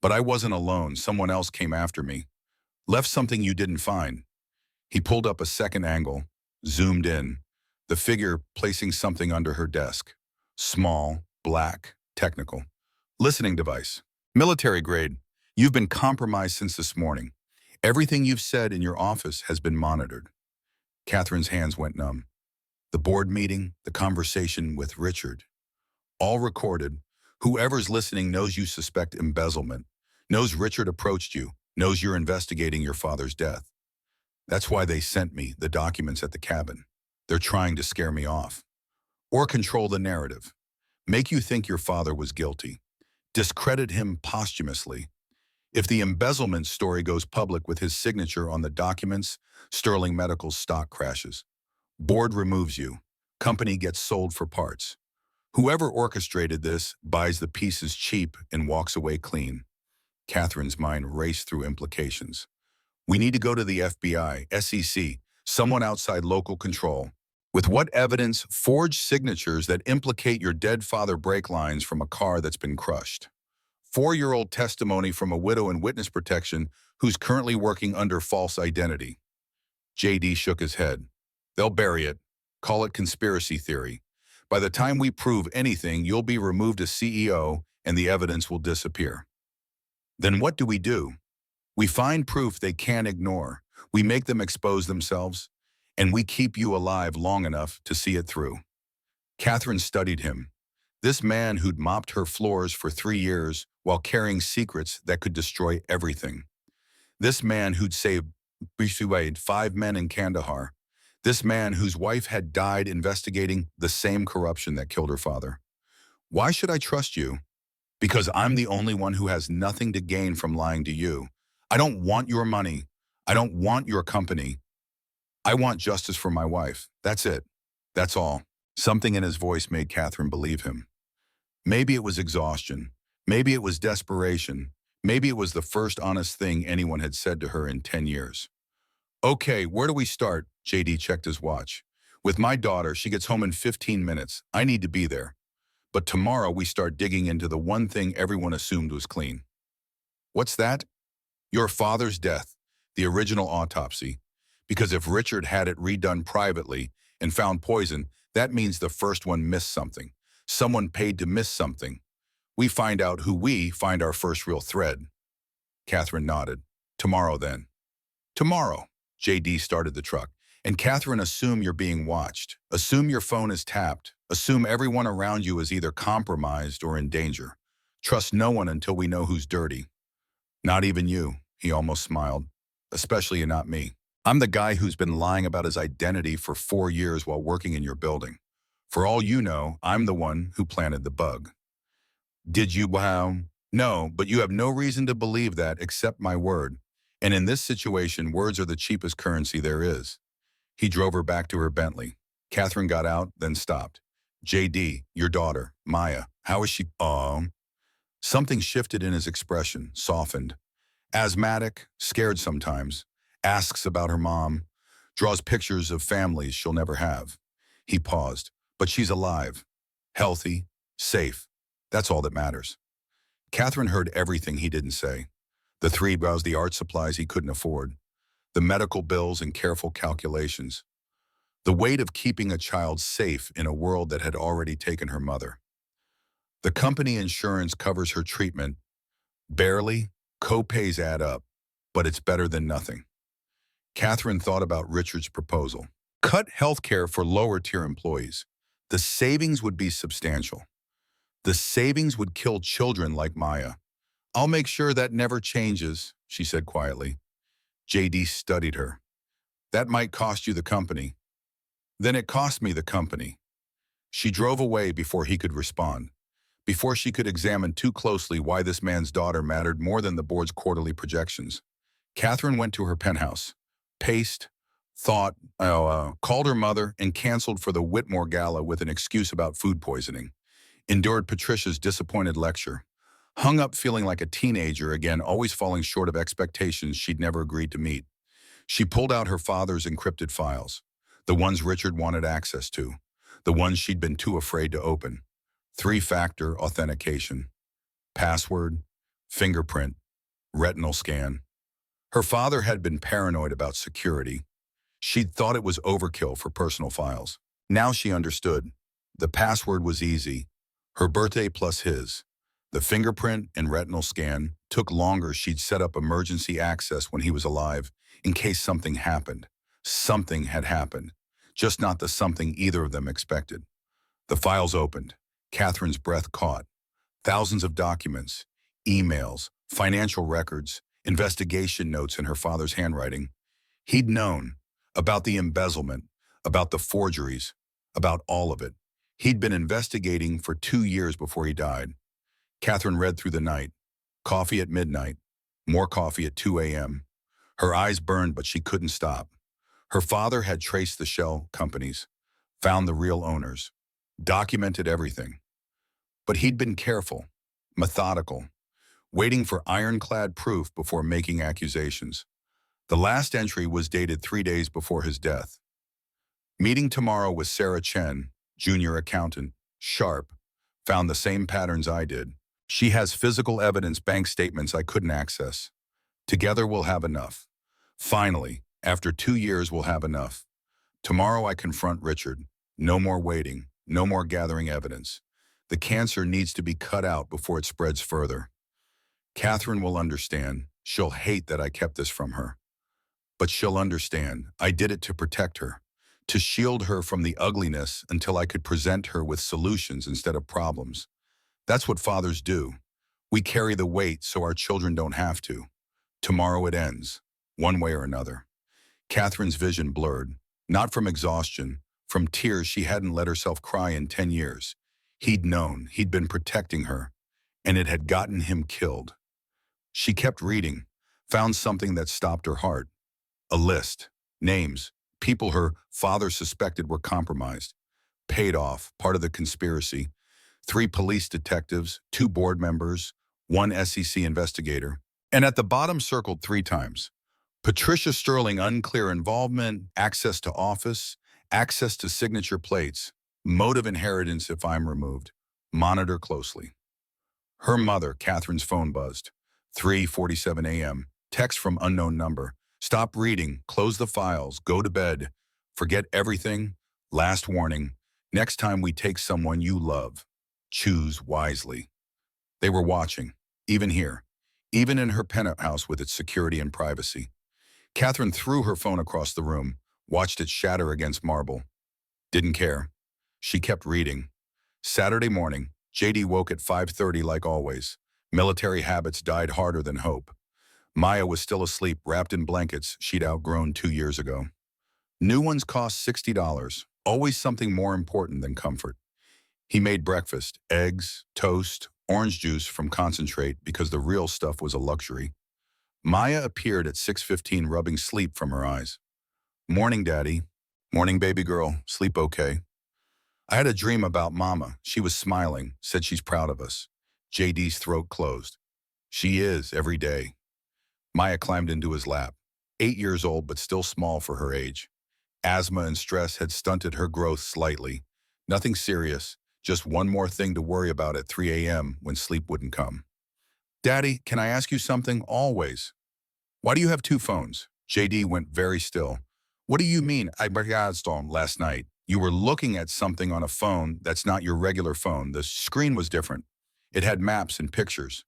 But I wasn't alone. Someone else came after me. Left something you didn't find. He pulled up a second angle, zoomed in. The figure placing something under her desk. Small, black, technical. Listening device. Military grade. You've been compromised since this morning. Everything you've said in your office has been monitored. Catherine's hands went numb. The board meeting, the conversation with Richard. All recorded. Whoever's listening knows you suspect embezzlement, knows Richard approached you, knows you're investigating your father's death. That's why they sent me the documents at the cabin. They're trying to scare me off. Or control the narrative. Make you think your father was guilty. Discredit him posthumously. If the embezzlement story goes public with his signature on the documents, Sterling Medical's stock crashes. Board removes you. Company gets sold for parts. Whoever orchestrated this buys the pieces cheap and walks away clean. Catherine's mind raced through implications. We need to go to the FBI, SEC, someone outside local control. With what evidence? Forged signatures that implicate your dead father, brake lines from a car that's been crushed. 4-year-old testimony from a widow in witness protection who's currently working under false identity. JD shook his head. They'll bury it. Call it conspiracy theory. By the time we prove anything, you'll be removed as CEO and the evidence will disappear. Then what do? We find proof they can't ignore. We make them expose themselves, and we keep you alive long enough to see it through. Catherine studied him. This man who'd mopped her floors for 3 years while carrying secrets that could destroy everything. This man who'd saved 5 men in Kandahar. This man whose wife had died investigating the same corruption that killed her father. Why should I trust you? Because I'm the only one who has nothing to gain from lying to you. I don't want your money. I don't want your company. I want justice for my wife. That's it. That's all. Something in his voice made Catherine believe him. Maybe it was exhaustion. Maybe it was desperation. Maybe it was the first honest thing anyone had said to her in 10 years. Okay, where do we start? JD checked his watch. With my daughter, she gets home in 15 minutes. I need to be there. But tomorrow we start digging into the one thing everyone assumed was clean. What's that? Your father's death, the original autopsy. Because if Richard had it redone privately and found poison, that means the first one missed something. Someone paid to miss something. We find out who we find our first real thread. Catherine nodded. Tomorrow then. Tomorrow. JD started the truck. And Catherine, assume you're being watched. Assume your phone is tapped. Assume everyone around you is either compromised or in danger. Trust no one until we know who's dirty. Not even you, he almost smiled. Especially not me. I'm the guy who's been lying about his identity for 4 years while working in your building. For all you know, I'm the one who planted the bug. Did you? Wow. No, but you have no reason to believe that except my word. And in this situation, words are the cheapest currency there is. He drove her back to her Bentley. Catherine got out, then stopped. JD, your daughter, Maya, how is she? Something shifted in his expression, softened. Asthmatic, scared sometimes, asks about her mom, draws pictures of families she'll never have. He paused. But she's alive, healthy, safe. That's all that matters. Catherine heard everything he didn't say. The 3 browsed the art supplies he couldn't afford, the medical bills and careful calculations, the weight of keeping a child safe in a world that had already taken her mother. The company insurance covers her treatment. Barely, co-pays add up, but it's better than nothing. Catherine thought about Richard's proposal. Cut health care for lower-tier employees. The savings would be substantial. The savings would kill children like Maya. I'll make sure that never changes, she said quietly. JD studied her. That might cost you the company. Then it cost me the company. She drove away before he could respond, before she could examine too closely why this man's daughter mattered more than the board's quarterly projections. Catherine went to her penthouse, paced, thought, called her mother, and canceled for the Whitmore Gala with an excuse about food poisoning. Endured Patricia's disappointed lecture. Hung up feeling like a teenager again, always falling short of expectations she'd never agreed to meet. She pulled out her father's encrypted files, the ones Richard wanted access to, the ones she'd been too afraid to open. 3-factor authentication, password, fingerprint, retinal scan. Her father had been paranoid about security. She'd thought it was overkill for personal files. Now she understood. The password was easy. Her birthday plus his. The fingerprint and retinal scan took longer. She'd set up emergency access when he was alive in case something happened. Something had happened, just not the something either of them expected. The files opened. Catherine's breath caught. Thousands of documents, emails, financial records, investigation notes in her father's handwriting. He'd known about the embezzlement, about the forgeries, about all of it. He'd been investigating for 2 years before he died. Catherine read through the night. Coffee at midnight. More coffee at 2 a.m. Her eyes burned, but she couldn't stop. Her father had traced the shell companies, found the real owners, documented everything. But he'd been careful, methodical, waiting for ironclad proof before making accusations. The last entry was dated 3 days before his death. Meeting tomorrow with Sarah Chen, junior accountant, sharp, found the same patterns I did. She has physical evidence, bank statements I couldn't access. Together we'll have enough. Finally, after 2 years we'll have enough. Tomorrow I confront Richard. No more waiting, no more gathering evidence. The cancer needs to be cut out before it spreads further. Catherine will understand. She'll hate that I kept this from her. But she'll understand. I did it to protect her, to shield her from the ugliness until I could present her with solutions instead of problems. That's what fathers do. We carry the weight so our children don't have to. Tomorrow it ends, one way or another. Catherine's vision blurred, not from exhaustion, from tears she hadn't let herself cry in 10 years. He'd known, he'd been protecting her, and it had gotten him killed. She kept reading, found something that stopped her heart. A list, names, people her father suspected were compromised, paid off, part of the conspiracy. 3 police detectives, 2 board members, 1 SEC investigator. And at the bottom circled 3 times. Patricia Sterling, unclear involvement, access to office, access to signature plates, mode of inheritance if I'm removed. Monitor closely. Her mother, Catherine's phone buzzed. 3:47 a.m. Text from unknown number. Stop reading, close the files, go to bed. Forget everything. Last warning. Next time we take someone you love, choose wisely. They were watching, even here, even in her penthouse with its security and privacy. Catherine threw her phone across the room, watched it shatter against marble. Didn't care. She kept reading. Saturday morning, JD woke at 5:30 like always. Military habits died harder than hope. Maya was still asleep, wrapped in blankets she'd outgrown 2 years ago. New ones cost $60, always something more important than comfort. He made breakfast, eggs, toast, orange juice from concentrate because the real stuff was a luxury. Maya appeared at 6:15, rubbing sleep from her eyes. Morning, Daddy. Morning, baby girl. Sleep okay? I had a dream about Mama. She was smiling, said she's proud of us. JD's throat closed. She is, every day. Maya climbed into his lap. 8 years old, but still small for her age. Asthma and stress had stunted her growth slightly. Nothing serious, just one more thing to worry about at 3 a.m. when sleep wouldn't come. Daddy, can I ask you something? Always. Why do you have 2 phones? JD went very still. What do you mean? I broadcast on last night. You were looking at something on a phone that's not your regular phone. The screen was different. It had maps and pictures.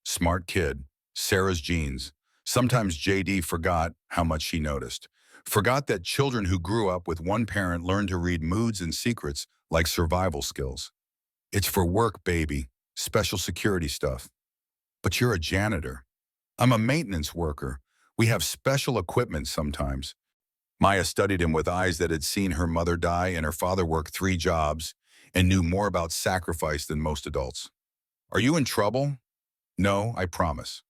Smart kid. Sarah's genes. Sometimes JD forgot how much she noticed. Forgot that children who grew up with one parent learn to read moods and secrets like survival skills. It's for work, baby. Special security stuff. But you're a janitor. I'm a maintenance worker. We have special equipment sometimes. Maya studied him with eyes that had seen her mother die and her father work 3 jobs and knew more about sacrifice than most adults. Are you in trouble? No, I promise.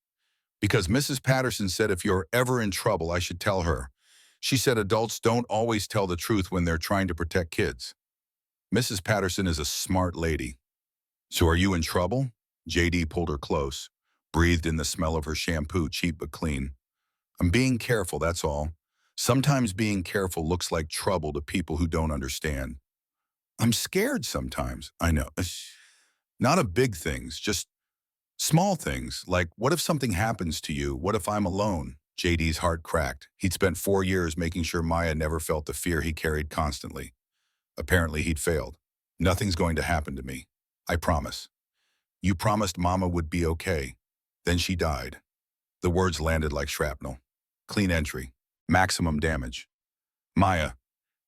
Because Mrs. Patterson said if you're ever in trouble, I should tell her. She said adults don't always tell the truth when they're trying to protect kids. Mrs. Patterson is a smart lady. So are you in trouble? JD pulled her close, breathed in the smell of her shampoo, cheap but clean. I'm being careful, that's all. Sometimes being careful looks like trouble to people who don't understand. I'm scared sometimes, I know. Not of big things, just small things, like what if something happens to you? What if I'm alone? JD's heart cracked. He'd spent 4 years making sure Maya never felt the fear he carried constantly. Apparently he'd failed. Nothing's going to happen to me. I promise. You promised Mama would be okay. Then she died. The words landed like shrapnel. Clean entry. Maximum damage. Maya,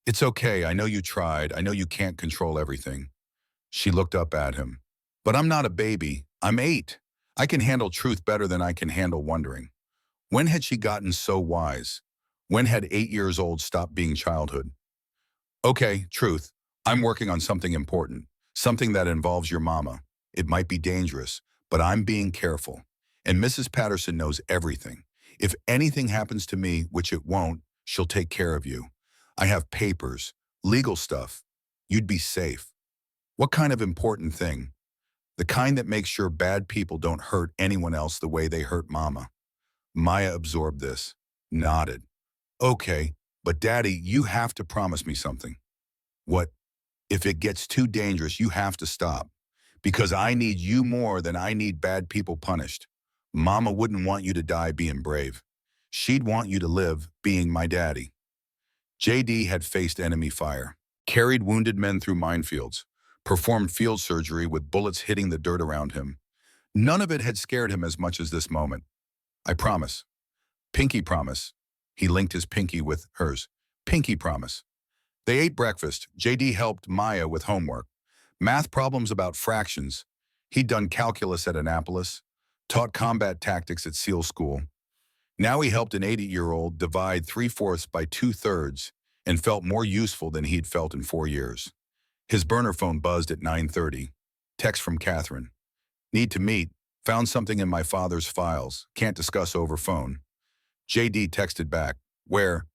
it's okay. I know you tried. I know you can't control everything. She looked up at him. But I'm not a baby. I'm 8. I can handle truth better than I can handle wondering. When had she gotten so wise? When had 8 years old stopped being childhood? Okay, truth. I'm working on something important. Something that involves your mama. It might be dangerous, but I'm being careful. And Mrs. Patterson knows everything. If anything happens to me, which it won't, she'll take care of you. I have papers, legal stuff. You'd be safe. What kind of important thing? The kind that makes sure bad people don't hurt anyone else the way they hurt Mama. Maya absorbed this, nodded. Okay, but Daddy, you have to promise me something. What? If it gets too dangerous, you have to stop. Because I need you more than I need bad people punished. Mama wouldn't want you to die being brave. She'd want you to live being my daddy. JD had faced enemy fire, carried wounded men through minefields, performed field surgery with bullets hitting the dirt around him. None of it had scared him as much as this moment. I promise. Pinky promise. He linked his pinky with hers. Pinky promise. They ate breakfast. JD helped Maya with homework. Math problems about fractions. He'd done calculus at Annapolis, taught combat tactics at SEAL School. Now he helped an 80-year-old divide 3/4 by 2/3 and felt more useful than he'd felt in 4 years. His burner phone buzzed at 9:30. Text from Catherine. Need to meet. Found something in my father's files. Can't discuss over phone. JD texted back. Where?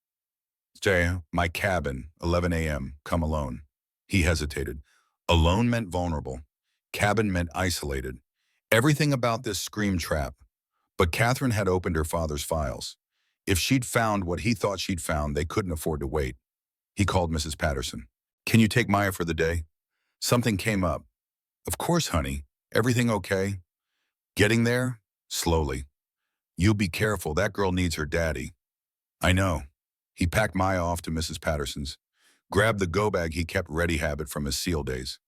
Jay, my cabin, 11 a.m. Come alone. He hesitated. Alone meant vulnerable. Cabin meant isolated. Everything about this screamed trap. But Catherine had opened her father's files. If she'd found what he thought she'd found, they couldn't afford to wait. He called Mrs. Patterson. Can you take Maya for the day? Something came up. Of course, honey. Everything okay? Getting there? Slowly. You be careful. That girl needs her daddy. I know. He packed Maya off to Mrs. Patterson's, grabbed the go bag he kept ready habit from his SEAL days.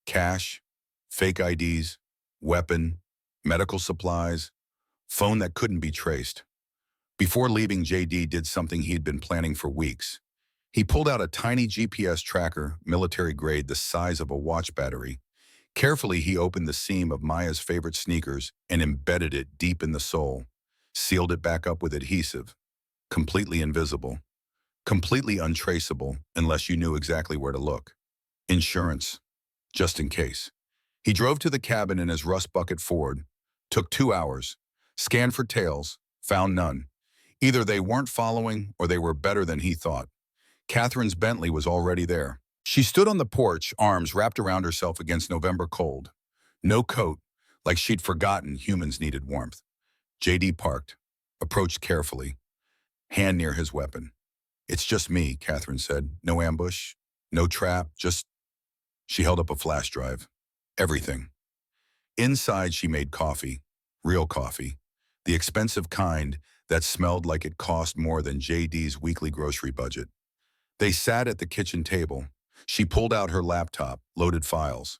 Cash, fake IDs, weapon, medical supplies, phone that couldn't be traced. Before leaving, JD did something he'd been planning for weeks. He pulled out a tiny GPS tracker, military grade, the size of a watch battery. Carefully, he opened the seam of Maya's favorite sneakers and embedded it deep in the sole, sealed it back up with adhesive. Completely invisible. Completely untraceable unless you knew exactly where to look. Insurance, just in case. He drove to the cabin in his rust bucket Ford. Took 2 hours. Scanned for tails. Found none. Either they weren't following or they were better than he thought. Catherine's Bentley was already there. She stood on the porch, arms wrapped around herself against November cold. No coat, like she'd forgotten humans needed warmth. JD parked, approached carefully, hand near his weapon. It's just me, Catherine said. No ambush, no trap, just... She held up a flash drive. Everything. Inside, she made coffee. Real coffee. The expensive kind that smelled like it cost more than JD's weekly grocery budget. They sat at the kitchen table. She pulled out her laptop, loaded files.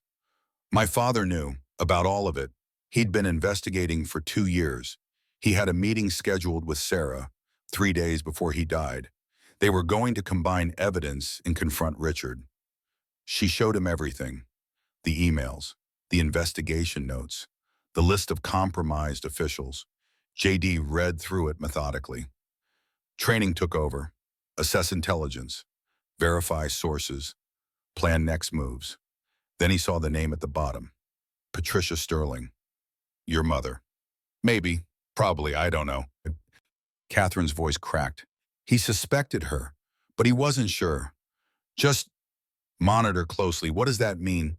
My father knew about all of it. He'd been investigating for 2 years. He had a meeting scheduled with Sarah 3 days before he died. They were going to combine evidence and confront Richard. She showed him everything. The emails, the investigation notes, the list of compromised officials. JD read through it methodically. Training took over. Assess intelligence. Verify sources. Plan next moves. Then he saw the name at the bottom. Patricia Sterling. Your mother. Maybe. Probably. I don't know. Catherine's voice cracked. He suspected her, but he wasn't sure. Just monitor closely. What does that mean?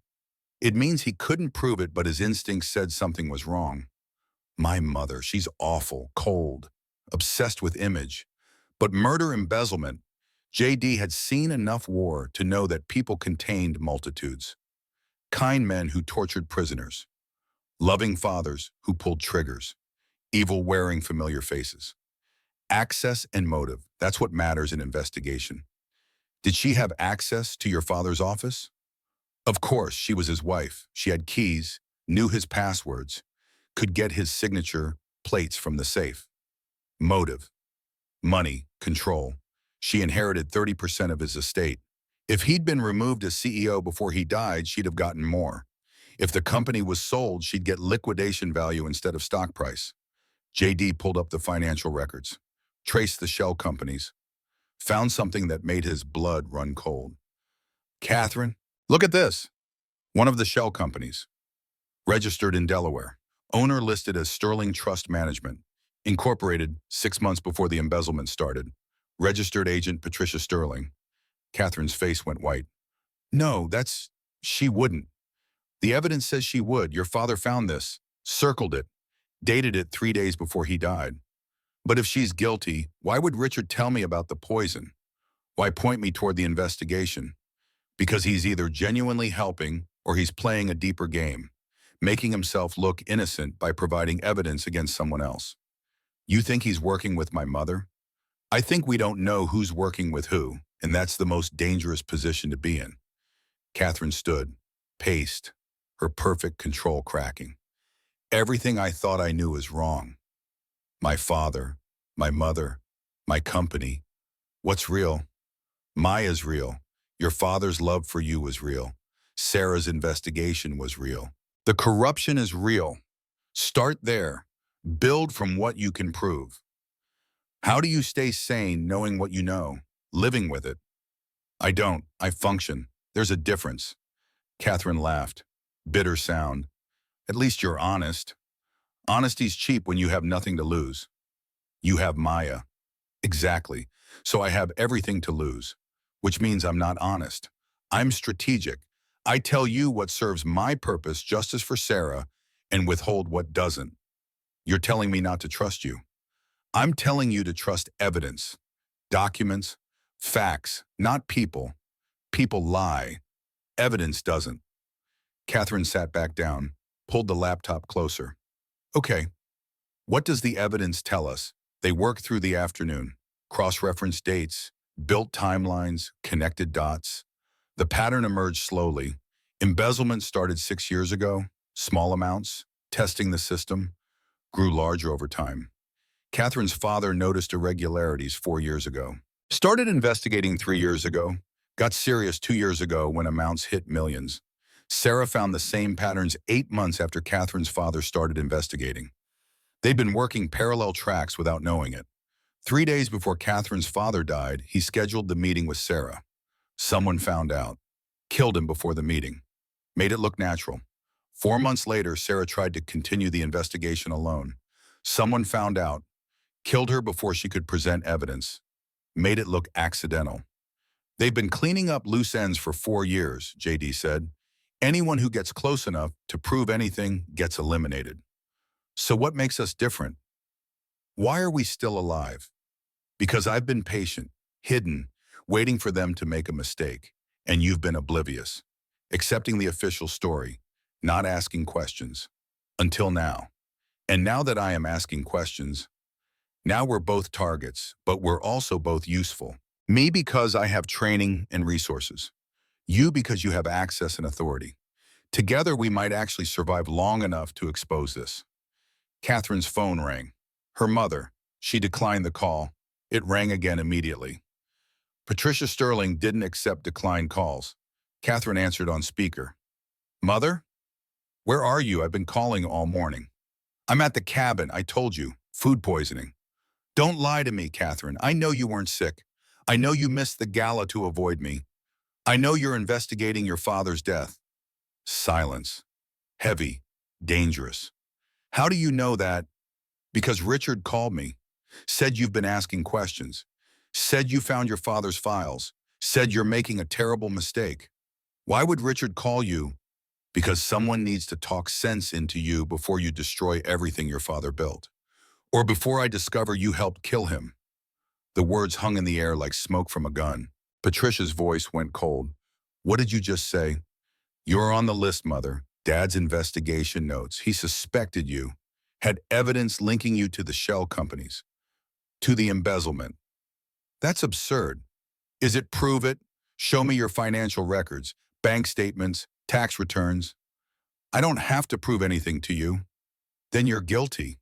It means he couldn't prove it, but his instincts said something was wrong. My mother, she's awful, cold, obsessed with image. But murder, embezzlement, JD had seen enough war to know that people contained multitudes. Kind men who tortured prisoners. Loving fathers who pulled triggers. Evil wearing familiar faces. Access and motive, that's what matters in investigation. Did she have access to your father's office? Of course, she was his wife. She had keys, knew his passwords, could get his signature plates from the safe. Motive. Money, control. She inherited 30% of his estate. If he'd been removed as CEO before he died, she'd have gotten more. If the company was sold, she'd get liquidation value instead of stock price. JD pulled up the financial records, traced the shell companies, found something that made his blood run cold. Catherine, look at this. One of the shell companies, registered in Delaware. Owner listed as Sterling Trust Management. Incorporated 6 months before the embezzlement started. Registered agent Patricia Sterling. Catherine's face went white. No, she wouldn't. The evidence says she would. Your father found this, circled it, dated it 3 days before he died. But if she's guilty, why would Richard tell me about the poison? Why point me toward the investigation? Because he's either genuinely helping or he's playing a deeper game, making himself look innocent by providing evidence against someone else. You think he's working with my mother? I think we don't know who's working with who, and that's the most dangerous position to be in. Catherine stood, paced, her perfect control cracking. Everything I thought I knew was wrong. My father, my mother, my company. What's real? Maya's real. Your father's love for you was real. Sarah's investigation was real. The corruption is real. Start there. Build from what you can prove. How do you stay sane knowing what you know, living with it? I don't. I function. There's a difference. Catherine laughed. Bitter sound. At least you're honest. Honesty's cheap when you have nothing to lose. You have Maya. Exactly. So I have everything to lose, which means I'm not honest. I'm strategic. I tell you what serves my purpose, justice for Sarah, and withhold what doesn't. You're telling me not to trust you. I'm telling you to trust evidence, documents, facts, not people. People lie. Evidence doesn't. Catherine sat back down, pulled the laptop closer. Okay, what does the evidence tell us? They worked through the afternoon, cross-referenced dates, built timelines, connected dots. The pattern emerged slowly. Embezzlement started 6 years ago, small amounts, testing the system, grew larger over time. Catherine's father noticed irregularities 4 years ago. Started investigating 3 years ago, got serious 2 years ago when amounts hit millions. Sarah found the same patterns 8 months after Catherine's father started investigating. They'd been working parallel tracks without knowing it. 3 days before Catherine's father died, he scheduled the meeting with Sarah. Someone found out, killed him before the meeting, made it look natural. 4 months later, Sarah tried to continue the investigation alone. Someone found out, killed her before she could present evidence, made it look accidental. They've been cleaning up loose ends for 4 years, JD said. Anyone who gets close enough to prove anything gets eliminated. So what makes us different? Why are we still alive? Because I've been patient, hidden, waiting for them to make a mistake, and you've been oblivious, accepting the official story, not asking questions. Until now. And now that I am asking questions, now we're both targets, but we're also both useful. Me because I have training and resources. You because you have access and authority. Together we might actually survive long enough to expose this. Catherine's phone rang. Her mother. She declined the call. It rang again immediately. Patricia Sterling didn't accept declined calls. Catherine answered on speaker. Mother? Where are you? I've been calling all morning. I'm at the cabin, I told you. Food poisoning. Don't lie to me, Catherine. I know you weren't sick. I know you missed the gala to avoid me. I know you're investigating your father's death. Silence. Heavy. Dangerous. How do you know that? Because Richard called me. Said you've been asking questions. Said you found your father's files. Said you're making a terrible mistake. Why would Richard call you? Because someone needs to talk sense into you before you destroy everything your father built. Or before I discover you helped kill him. The words hung in the air like smoke from a gun. Patricia's voice went cold. What did you just say? You're on the list, Mother. Dad's investigation notes. He suspected you. Had evidence linking you to the shell companies. To the embezzlement. That's absurd. Is it prove it? Show me your financial records, bank statements, tax returns. I don't have to prove anything to you. Then you're guilty.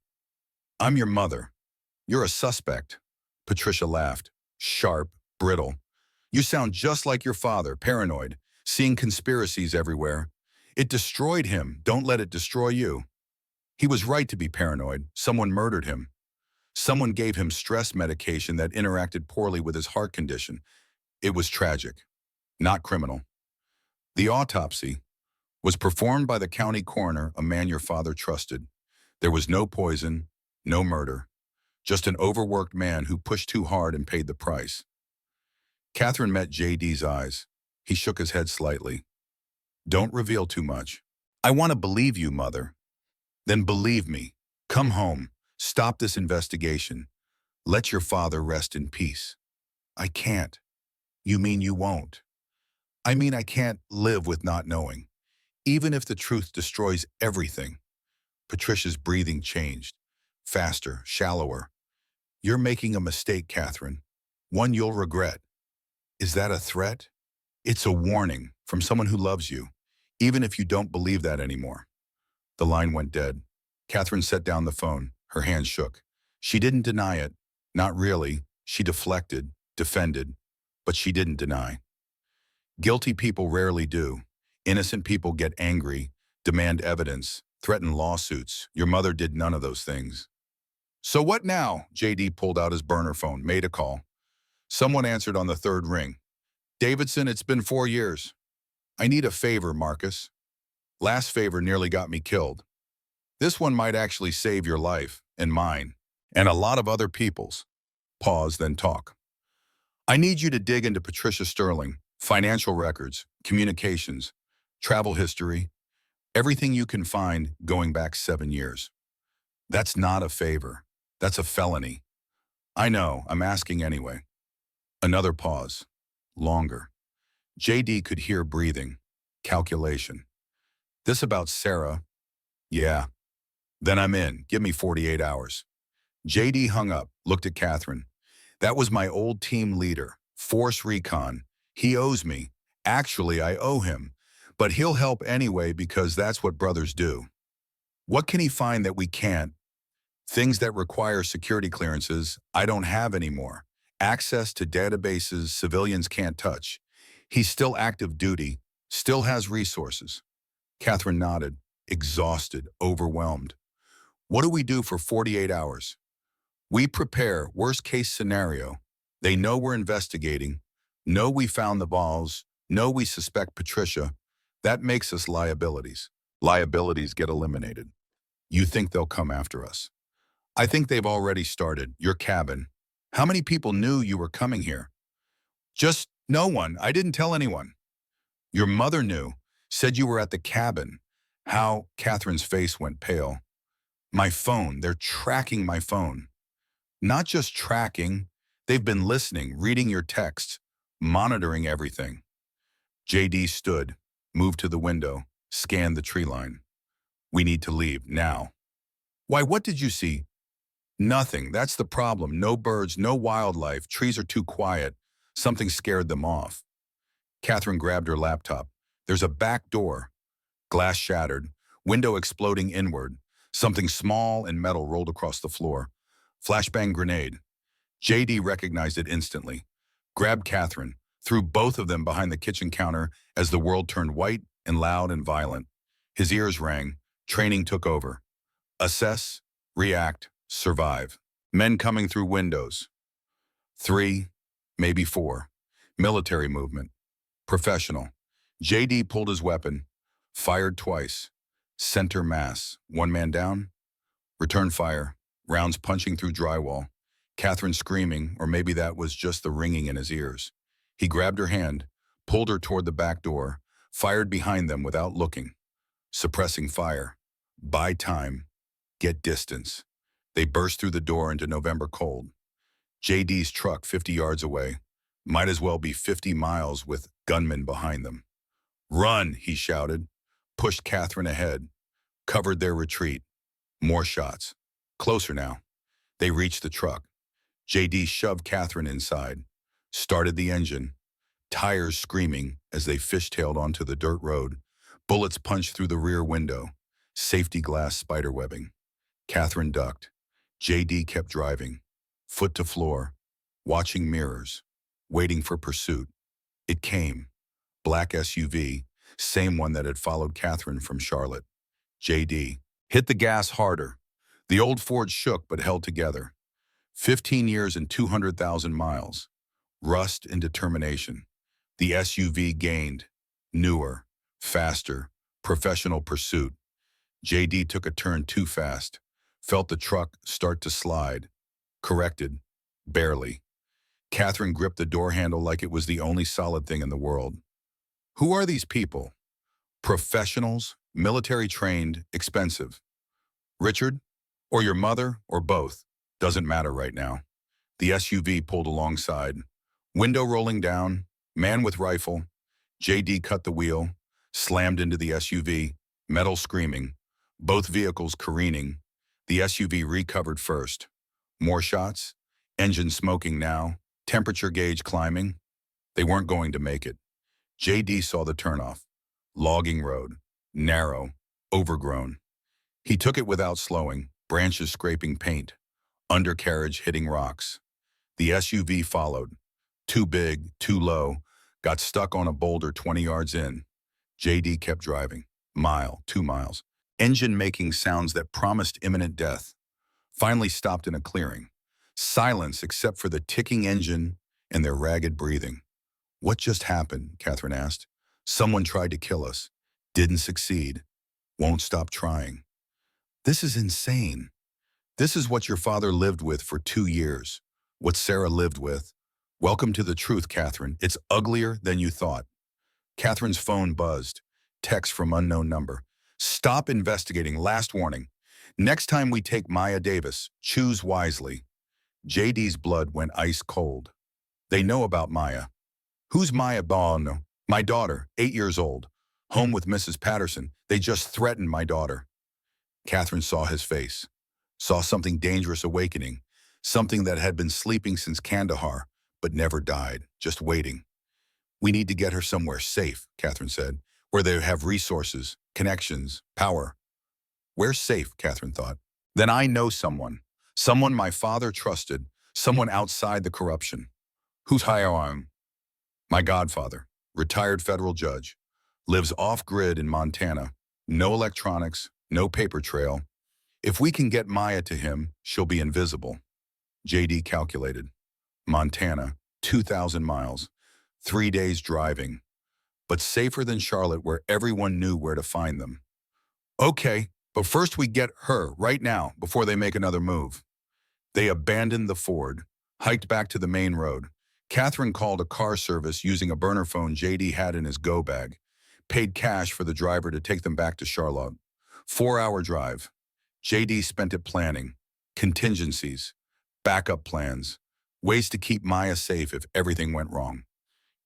I'm your mother. You're a suspect. Patricia laughed. Sharp, brittle. You sound just like your father, paranoid, seeing conspiracies everywhere. It destroyed him. Don't let it destroy you. He was right to be paranoid. Someone murdered him. Someone gave him stress medication that interacted poorly with his heart condition. It was tragic, not criminal. The autopsy was performed by the county coroner, a man your father trusted. There was no poison, no murder, just an overworked man who pushed too hard and paid the price. Catherine met JD's eyes. He shook his head slightly. Don't reveal too much. I want to believe you, Mother. Then believe me. Come home. Stop this investigation. Let your father rest in peace. I can't. You mean you won't? I mean I can't live with not knowing. Even if the truth destroys everything. Patricia's breathing changed. Faster, shallower. You're making a mistake, Catherine. One you'll regret. Is that a threat? It's a warning from someone who loves you, even if you don't believe that anymore. The line went dead. Catherine set down the phone. Her hands shook. She didn't deny it. Not really. She deflected, defended, but she didn't deny. Guilty people rarely do. Innocent people get angry, demand evidence, threaten lawsuits. Your mother did none of those things. So what now? JD pulled out his burner phone, made a call. Someone answered on the third ring. Davidson, it's been 4 years. I need a favor, Marcus. Last favor nearly got me killed. This one might actually save your life, and mine, and a lot of other people's. Pause, then talk. I need you to dig into Patricia Sterling, financial records, communications, travel history, everything you can find going back 7 years. That's not a favor. That's a felony. I know, I'm asking anyway. Another pause. Longer. JD could hear breathing. Calculation. This about Sarah? Yeah. Then I'm in. Give me 48 hours. JD hung up, looked at Catherine. That was my old team leader, Force Recon. He owes me. Actually, I owe him. But he'll help anyway because that's what brothers do. What can he find that we can't? Things that require security clearances I don't have anymore. Access to databases civilians can't touch. He's still active duty, still has resources. Catherine nodded, exhausted, overwhelmed. What do we do for 48 hours? We prepare, worst case scenario. They know we're investigating, know we found the balls, know we suspect Patricia. That makes us liabilities. Liabilities get eliminated. You think they'll come after us? I think they've already started. Your cabin. How many people knew you were coming here? Just no one. I didn't tell anyone. Your mother knew, said you were at the cabin. How? Catherine's face went pale. My phone. They're tracking my phone. Not just tracking. They've been listening, reading your texts, monitoring everything. JD stood, moved to the window, scanned the tree line. We need to leave now. Why, what did you see? Nothing. That's the problem. No birds, no wildlife. Trees are too quiet. Something scared them off. Catherine grabbed her laptop. There's a back door. Glass shattered. Window exploding inward. Something small and metal rolled across the floor. Flashbang grenade. JD recognized it instantly. Grabbed Catherine. Threw both of them behind the kitchen counter as the world turned white and loud and violent. His ears rang. Training took over. Assess. React. Survive. Men coming through windows. 3, maybe 4. Military movement. Professional. JD pulled his weapon. Fired twice. Center mass. One man down. Return fire. Rounds punching through drywall. Catherine screaming, or maybe that was just the ringing in his ears. He grabbed her hand, pulled her toward the back door, fired behind them without looking. Suppressing fire. Buy time. Get distance. They burst through the door into November cold. JD's truck 50 yards away. Might as well be 50 miles with gunmen behind them. Run, he shouted. Pushed Catherine ahead. Covered their retreat. More shots. Closer now. They reached the truck. JD shoved Catherine inside. Started the engine. Tires screaming as they fishtailed onto the dirt road. Bullets punched through the rear window. Safety glass spiderwebbing. Catherine ducked. JD kept driving. Foot to floor. Watching mirrors. Waiting for pursuit. It came. Black SUV. Same one that had followed Catherine from Charlotte. JD. Hit the gas harder. The old Ford shook but held together. 15 years and 200,000 miles. Rust and determination. The SUV gained. Newer. Faster. Professional pursuit. JD took a turn too fast. felt the truck start to slide. Corrected. Barely. Catherine gripped the door handle like it was the only solid thing in the world. Who are these people? Professionals, military trained, expensive. Richard? Or your mother? Or both? Doesn't matter right now. The SUV pulled alongside. Window rolling down, man with rifle. JD cut the wheel, slammed into the SUV, metal screaming. Both vehicles careening. The SUV recovered first. More shots. Engine smoking now. Temperature gauge climbing. They weren't going to make it. JD saw the turnoff. Logging road. Narrow. Overgrown. He took it without slowing, branches scraping paint. Undercarriage hitting rocks. The SUV followed. Too big, too low. Got stuck on a boulder 20 yards in. JD kept driving. Mile, 2 miles. Engine making sounds that promised imminent death. Finally stopped in a clearing. Silence except for the ticking engine and their ragged breathing. What just happened? Catherine asked. Someone tried to kill us. Didn't succeed. Won't stop trying. This is insane. This is what your father lived with for 2 years. What Sarah lived with. Welcome to the truth, Catherine. It's uglier than you thought. Catherine's phone buzzed. Text from unknown number. Stop investigating. Last warning. Next time we take Maya Davis, choose wisely. JD's blood went ice cold. They know about Maya. Who's Maya Bono? My daughter, 8 years old. Home with Mrs. Patterson. They just threatened my daughter. Catherine saw his face. Saw something dangerous awakening. Something that had been sleeping since Kandahar, but never died, just waiting. We need to get her somewhere safe, Catherine said, where they have resources, connections, power. Where's safe, Catherine thought. Then I know someone. Someone my father trusted. Someone outside the corruption. Who's hiring? My godfather, retired federal judge. Lives off-grid in Montana. No electronics, no paper trail. If we can get Maya to him, she'll be invisible. JD calculated. Montana, 2,000 miles. 3 days driving. But safer than Charlotte where everyone knew where to find them. Okay, but first we get her right now before they make another move. They abandoned the Ford, hiked back to the main road. Catherine called a car service using a burner phone JD had in his go bag. Paid cash for the driver to take them back to Charlotte. 4-hour drive. JD spent it planning. Contingencies. Backup plans. Ways to keep Maya safe if everything went wrong.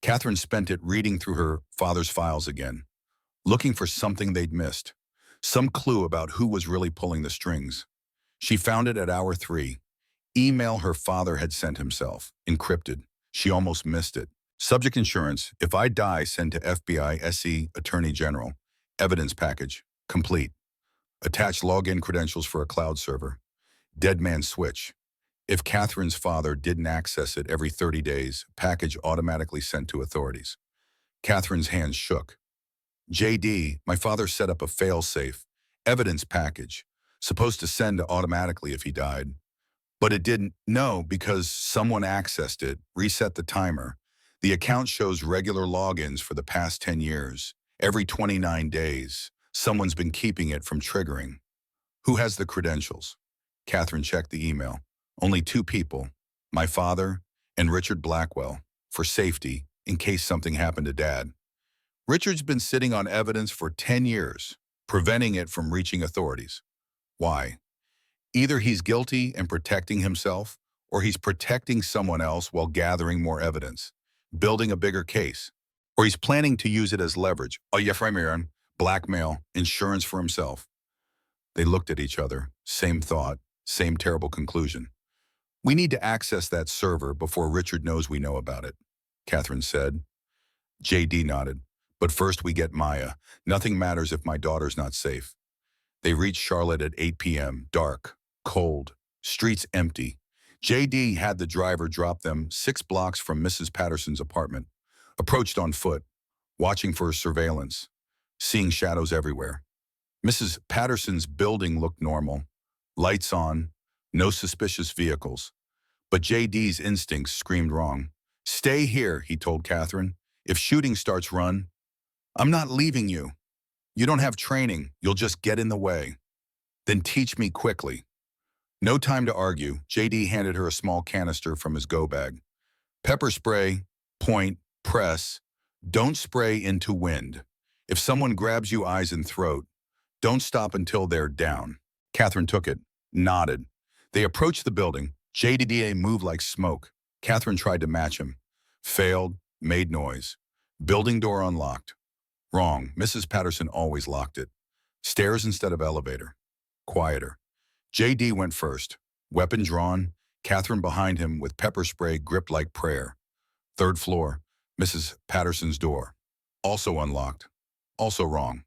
Catherine spent it reading through her father's files again. Looking for something they'd missed. Some clue about who was really pulling the strings. She found it at hour 3. Email her father had sent himself. Encrypted. She almost missed it. Subject insurance. If I die, send to FBI, SE, Attorney General. Evidence package. Complete. Attach login credentials for a cloud server. Dead man switch. If Catherine's father didn't access it every 30 days, package automatically sent to authorities. Catherine's hands shook. JD, my father set up a fail-safe. Evidence package. Supposed to send automatically if he died. But it didn't. No, because someone accessed it, reset the timer. The account shows regular logins for the past 10 years. Every 29 days, someone's been keeping it from triggering. Who has the credentials? Catherine checked the email. Only 2 people, my father and Richard Blackwell, for safety, in case something happened to Dad. Richard's been sitting on evidence for 10 years, preventing it from reaching authorities. Why? Either he's guilty and protecting himself, or he's protecting someone else while gathering more evidence, building a bigger case, or he's planning to use it as leverage, blackmail, insurance for himself. They looked at each other, same thought, same terrible conclusion. We need to access that server before Richard knows we know about it, Catherine said. JD nodded. But first we get Maya. Nothing matters if my daughter's not safe. They reached Charlotte at 8 p.m., dark, cold, streets empty. JD had the driver drop them 6 blocks from Mrs. Patterson's apartment. Approached on foot, watching for surveillance, seeing shadows everywhere. Mrs. Patterson's building looked normal. Lights on, no suspicious vehicles. But JD's instincts screamed wrong. Stay here, he told Catherine. If shooting starts, run. I'm not leaving you. You don't have training. You'll just get in the way. Then teach me quickly. No time to argue. JD handed her a small canister from his go bag. Pepper spray, point, press. Don't spray into wind. If someone grabs you eyes and throat, don't stop until they're down. Catherine took it, nodded. They approached the building. JDA moved like smoke. Catherine tried to match him. Failed, made noise. Building door unlocked. Wrong. Mrs. Patterson always locked it. Stairs instead of elevator. Quieter. JD went first. Weapon drawn. Catherine behind him with pepper spray gripped like prayer. Third floor. Mrs. Patterson's door. Also unlocked. Also wrong.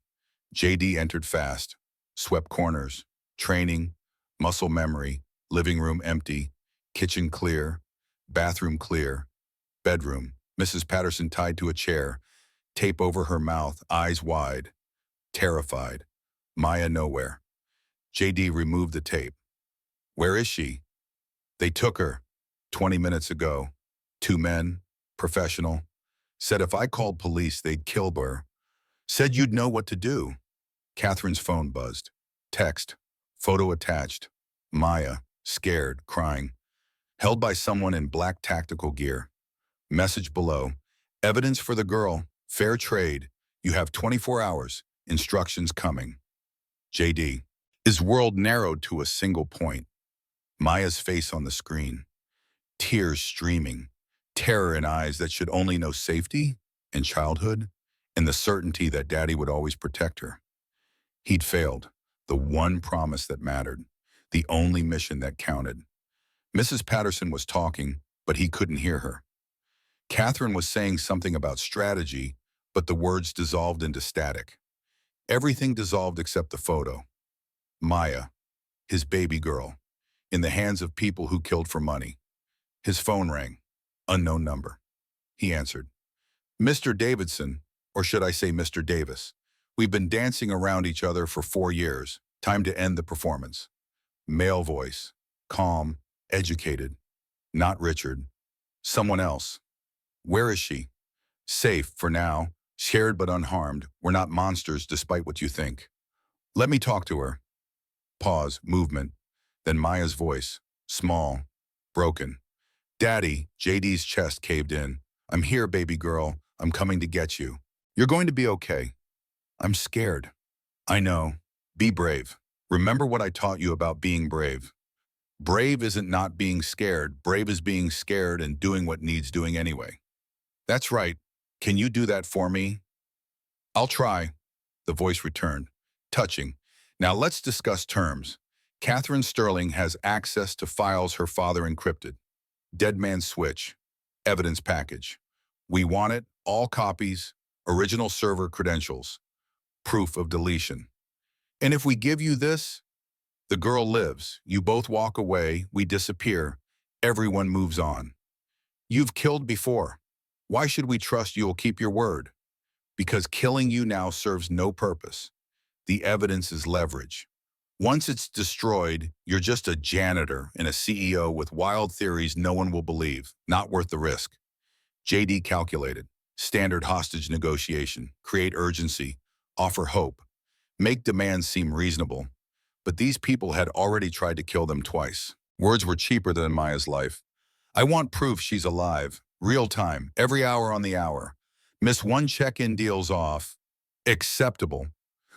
JD entered fast. Swept corners. Training. Muscle memory. Living room empty. Kitchen clear. Bathroom clear. Bedroom. Mrs. Patterson tied to a chair. Tape over her mouth, eyes wide. Terrified. Maya nowhere. JD removed the tape. Where is she? They took her 20 minutes ago. 2 men, professional. Said if I called police, they'd kill her. Said you'd know what to do. Catherine's phone buzzed. Text. Photo attached. Maya, scared, crying. Held by someone in black tactical gear. Message below. Evidence for the girl. Fair trade. You have 24 hours. Instructions coming. JD. His world narrowed to a single point. Maya's face on the screen. Tears streaming. Terror in eyes that should only know safety and childhood and the certainty that Daddy would always protect her. He'd failed. The one promise that mattered. The only mission that counted. Mrs. Patterson was talking, but he couldn't hear her. Catherine was saying something about strategy, but the words dissolved into static. Everything dissolved except the photo. Maya, his baby girl, in the hands of people who killed for money. His phone rang. Unknown number. He answered. Mr. Davidson, or should I say Mr. Davis, we've been dancing around each other for 4 years. Time to end the performance. Male voice. Calm, educated. Not Richard. Someone else. Where is she? Safe for now. Scared but unharmed. We're not monsters despite what you think. Let me talk to her. Pause, movement. Then Maya's voice. Small. Broken. Daddy, JD's chest caved in. I'm here, baby girl. I'm coming to get you. You're going to be okay. I'm scared. I know. Be brave. Remember what I taught you about being brave. Brave isn't not being scared. Brave is being scared and doing what needs doing anyway. That's right. Can you do that for me? I'll try. The voice returned. Touching. Now let's discuss terms. Catherine Sterling has access to files her father encrypted. Dead man's switch. Evidence package. We want it, all copies, original server credentials. Proof of deletion. And if we give you this, the girl lives. You both walk away, we disappear. Everyone moves on. You've killed before. Why should we trust you'll keep your word? Because killing you now serves no purpose. The evidence is leverage. Once it's destroyed, you're just a janitor and a CEO with wild theories no one will believe. Not worth the risk. JD calculated. Standard hostage negotiation. Create urgency. Offer hope. Make demands seem reasonable. But these people had already tried to kill them twice. Words were cheaper than Maya's life. I want proof she's alive. Real time. Every hour on the hour. Miss one check-in deals off. Acceptable.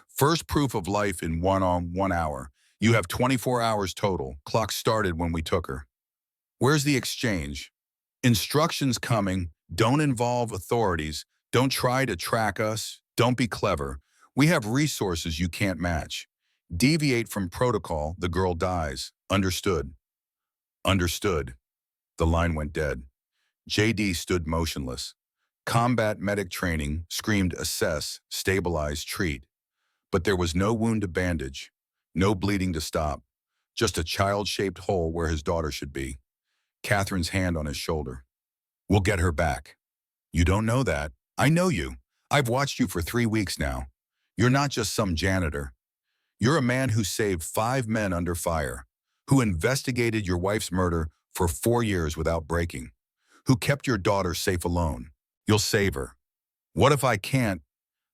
First proof of life in 1 hour. You have 24 hours total. Clock started when we took her. Where's the exchange? Instructions coming. Don't involve authorities. Don't try to track us. Don't be clever. We have resources you can't match. Deviate from protocol, the girl dies. Understood. Understood. The line went dead. JD stood motionless. Combat medic training screamed assess, stabilize, treat. But there was no wound to bandage, no bleeding to stop, just a child-shaped hole where his daughter should be. Catherine's hand on his shoulder. We'll get her back. You don't know that. I know you. I've watched you for 3 weeks now. You're not just some janitor. You're a man who saved 5 men under fire, who investigated your wife's murder for 4 years without breaking, who kept your daughter safe alone. You'll save her. What if I can't?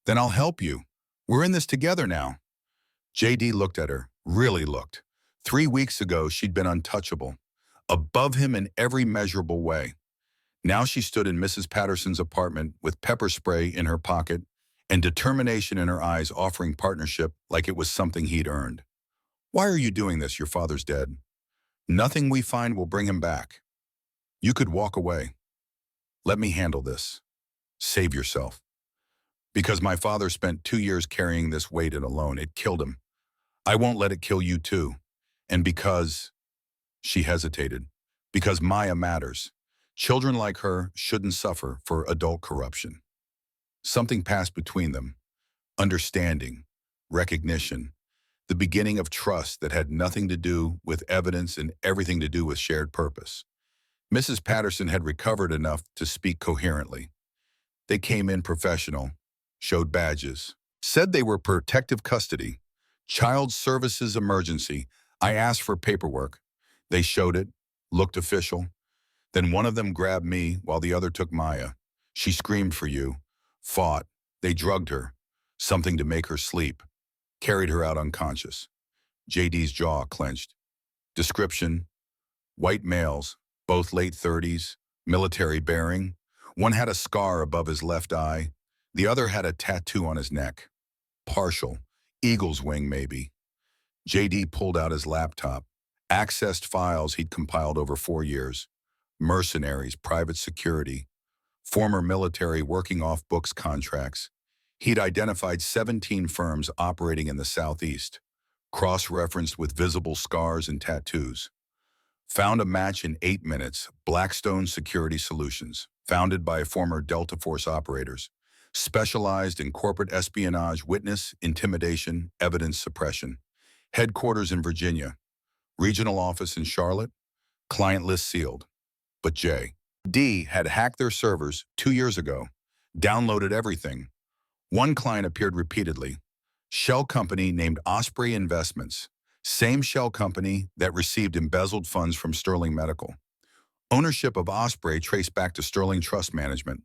Then I'll help you. We're in this together now. JD looked at her, really looked. 3 weeks ago, she'd been untouchable, above him in every measurable way. Now she stood in Mrs. Patterson's apartment with pepper spray in her pocket and determination in her eyes, offering partnership like it was something he'd earned. Why are you doing this? Your father's dead. Nothing we find will bring him back. You could walk away. Let me handle this. Save yourself. Because my father spent 2 years carrying this weight alone. It killed him. I won't let it kill you too. And because she hesitated. Because Maya matters. Children like her shouldn't suffer for adult corruption. Something passed between them. Understanding, recognition, the beginning of trust that had nothing to do with evidence and everything to do with shared purpose. Mrs. Patterson had recovered enough to speak coherently. They came in professional, showed badges, said they were protective custody, child services emergency. I asked for paperwork. They showed it, looked official. Then one of them grabbed me while the other took Maya. She screamed for you, fought. They drugged her, something to make her sleep, carried her out unconscious. JD's jaw clenched. Description: white males, both late 30s, military bearing. One had a scar above his left eye. The other had a tattoo on his neck. Partial, eagle's wing maybe. JD pulled out his laptop, accessed files he'd compiled over 4 years. Mercenaries, private security, former military working off books contracts. He'd identified 17 firms operating in the Southeast, cross-referenced with visible scars and tattoos. Found a match in 8 minutes. Blackstone Security Solutions, founded by former Delta Force operators, specialized in corporate espionage, witness intimidation, evidence suppression. Headquarters in Virginia, regional office in Charlotte, client list sealed. But J.D. had hacked their servers 2 years ago, downloaded everything. One client appeared repeatedly. Shell company named Osprey Investments, same shell company that received embezzled funds from Sterling Medical. Ownership of Osprey traced back to Sterling Trust Management.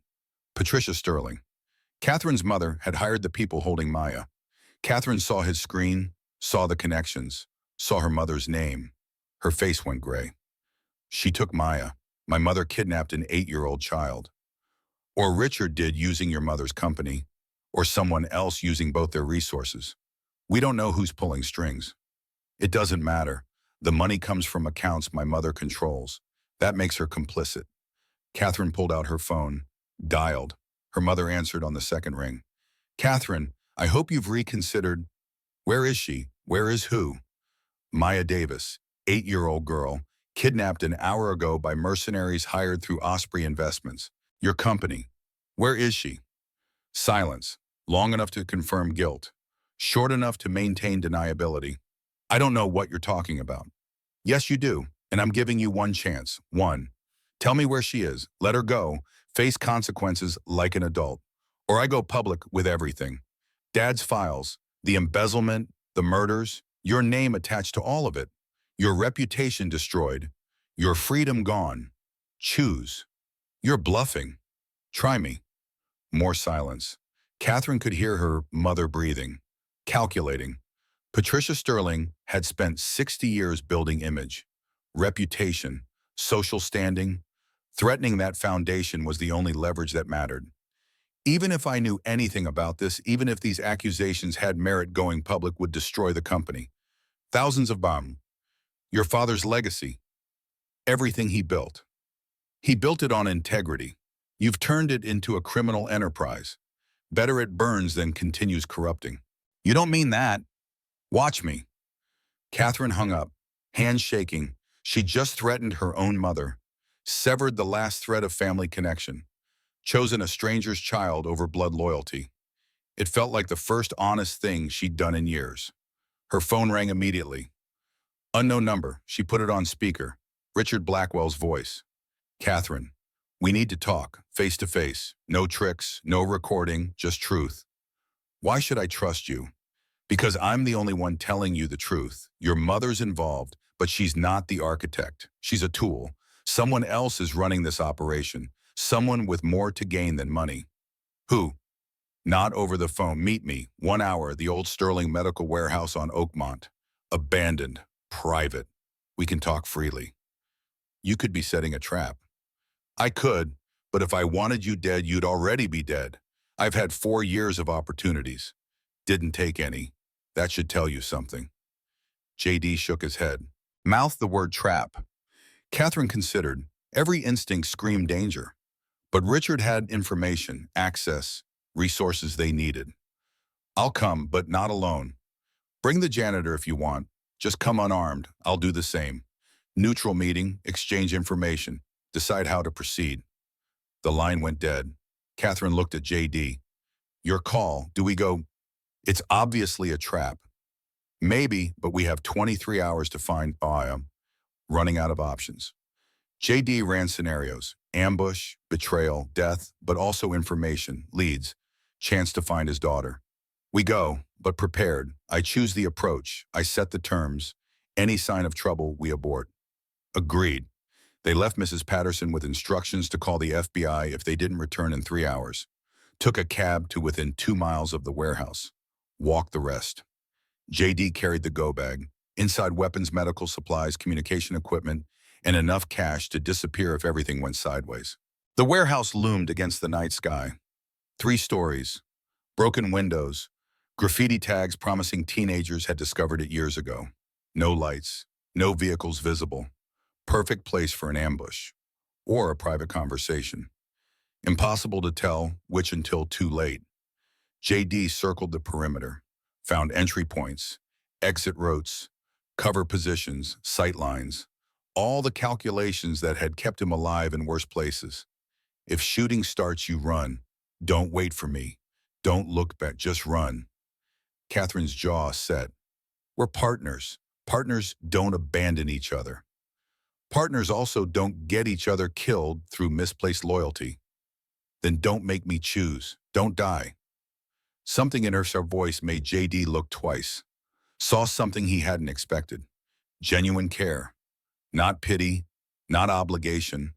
Patricia Sterling. Catherine's mother had hired the people holding Maya. Catherine saw his screen, saw the connections, saw her mother's name. Her face went gray. She took Maya. My mother kidnapped an 8-year-old child. Or Richard did, using your mother's company. Or someone else using both their resources. We don't know who's pulling strings. It doesn't matter. The money comes from accounts my mother controls. That makes her complicit. Catherine pulled out her phone, dialed. Her mother answered on the second ring. Catherine, I hope you've reconsidered. Where is she? Where is who? Maya Davis, 8-year-old girl, kidnapped an hour ago by mercenaries hired through Osprey Investments. Your company. Where is she? Silence, long enough to confirm guilt, short enough to maintain deniability. I don't know what you're talking about. Yes, you do, and I'm giving you one chance. One. Tell me where she is. Let her go. Face consequences like an adult. Or I go public with everything. Dad's files, the embezzlement, the murders, your name attached to all of it. Your reputation destroyed. Your freedom gone. Choose. You're bluffing. Try me. More silence. Catherine could hear her mother breathing, calculating. Patricia Sterling had spent 60 years building image, reputation, social standing. Threatening that foundation was the only leverage that mattered. Even if I knew anything about this, even if these accusations had merit, going public would destroy the company. Thousands of bombs. Your father's legacy. Everything he built. He built it on integrity. You've turned it into a criminal enterprise. Better it burns than continues corrupting. You don't mean that. Watch me. Catherine hung up, hands shaking. She just threatened her own mother, severed the last thread of family connection, chosen a stranger's child over blood loyalty. It felt like the first honest thing she'd done in years. Her phone rang immediately. Unknown number. She put it on speaker. Richard Blackwell's voice. Catherine, we need to talk, face to face. No tricks, no recording, just truth. Why should I trust you? Because I'm the only one telling you the truth. Your mother's involved, but she's not the architect. She's a tool. Someone else is running this operation. Someone with more to gain than money. Who? Not over the phone. Meet me. 1 hour, the old Sterling Medical Warehouse on Oakmont. Abandoned. Private. We can talk freely. You could be setting a trap. I could, but if I wanted you dead, you'd already be dead. I've had 4 years of opportunities. Didn't take any. That should tell you something. JD shook his head. Mouthed the word trap. Catherine considered. Every instinct screamed danger. But Richard had information, access, resources they needed. I'll come, but not alone. Bring the janitor if you want. Just come unarmed. I'll do the same. Neutral meeting, exchange information, decide how to proceed. The line went dead. Catherine looked at JD. Your call. Do we go? It's obviously a trap. Maybe, but we have 23 hours to find Baya. Running out of options. JD ran scenarios. Ambush, betrayal, death, but also information, leads, chance to find his daughter. We go, but prepared. I choose the approach. I set the terms. Any sign of trouble, we abort. Agreed. They left Mrs. Patterson with instructions to call the FBI if they didn't return in 3 hours. Took a cab to within 2 miles of the warehouse. Walked the rest. JD carried the go bag. Inside weapons, medical supplies, communication equipment, and enough cash to disappear if everything went sideways. The warehouse loomed against the night sky. 3 stories. Broken windows. Graffiti tags promising teenagers had discovered it years ago. No lights. No vehicles visible. Perfect place for an ambush. Or a private conversation. Impossible to tell which until too late. JD circled the perimeter. Found entry points, exit routes, cover positions, sight lines. All the calculations that had kept him alive in worse places. If shooting starts, you run. Don't wait for me. Don't look back, just run. Catherine's jaw set. We're partners. Partners don't abandon each other. Partners also don't get each other killed through misplaced loyalty. Then don't make me choose. Don't die. Something in her voice made JD look twice. Saw something he hadn't expected. Genuine care. Not pity, not obligation.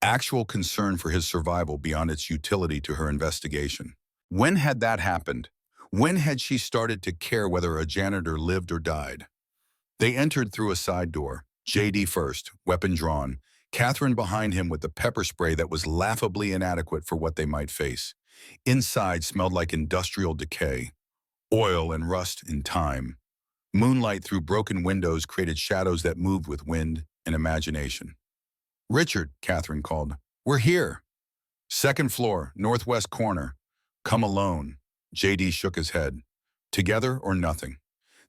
Actual concern for his survival beyond its utility to her investigation. When had that happened? When had she started to care whether a janitor lived or died? They entered through a side door. JD first, weapon drawn. Catherine behind him with the pepper spray that was laughably inadequate for what they might face. Inside smelled like industrial decay. Oil and rust in time. Moonlight through broken windows created shadows that moved with wind and imagination. Richard, Catherine called. We're here. Second floor, northwest corner. Come alone. JD shook his head. Together or nothing.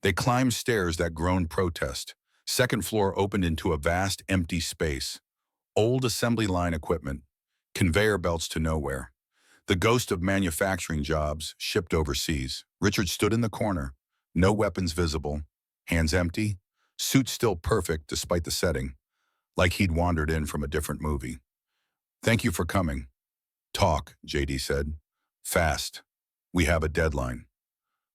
They climbed stairs that groaned protest. Second floor opened into a vast, empty space. Old assembly line equipment. Conveyor belts to nowhere. The ghost of manufacturing jobs shipped overseas. Richard stood in the corner. No weapons visible. Hands empty. Suit still perfect despite the setting. Like he'd wandered in from a different movie. Thank you for coming. Talk, JD said. Fast. We have a deadline.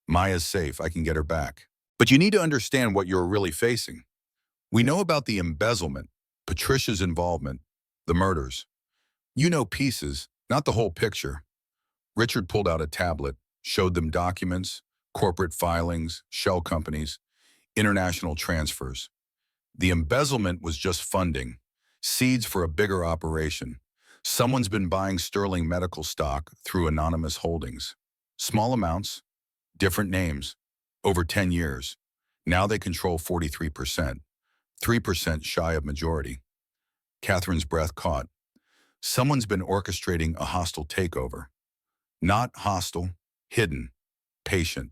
Maya's safe. I can get her back. But you need to understand what you're really facing. We know about the embezzlement, Patricia's involvement, the murders. You know pieces, not the whole picture. Richard pulled out a tablet, showed them documents, corporate filings, shell companies, international transfers. The embezzlement was just funding, seeds for a bigger operation. Someone's been buying Sterling medical stock through anonymous holdings. Small amounts, different names, over 10 years. Now they control 43%, 3% shy of majority. Catherine's breath caught. Someone's been orchestrating a hostile takeover. Not hostile, hidden, patient,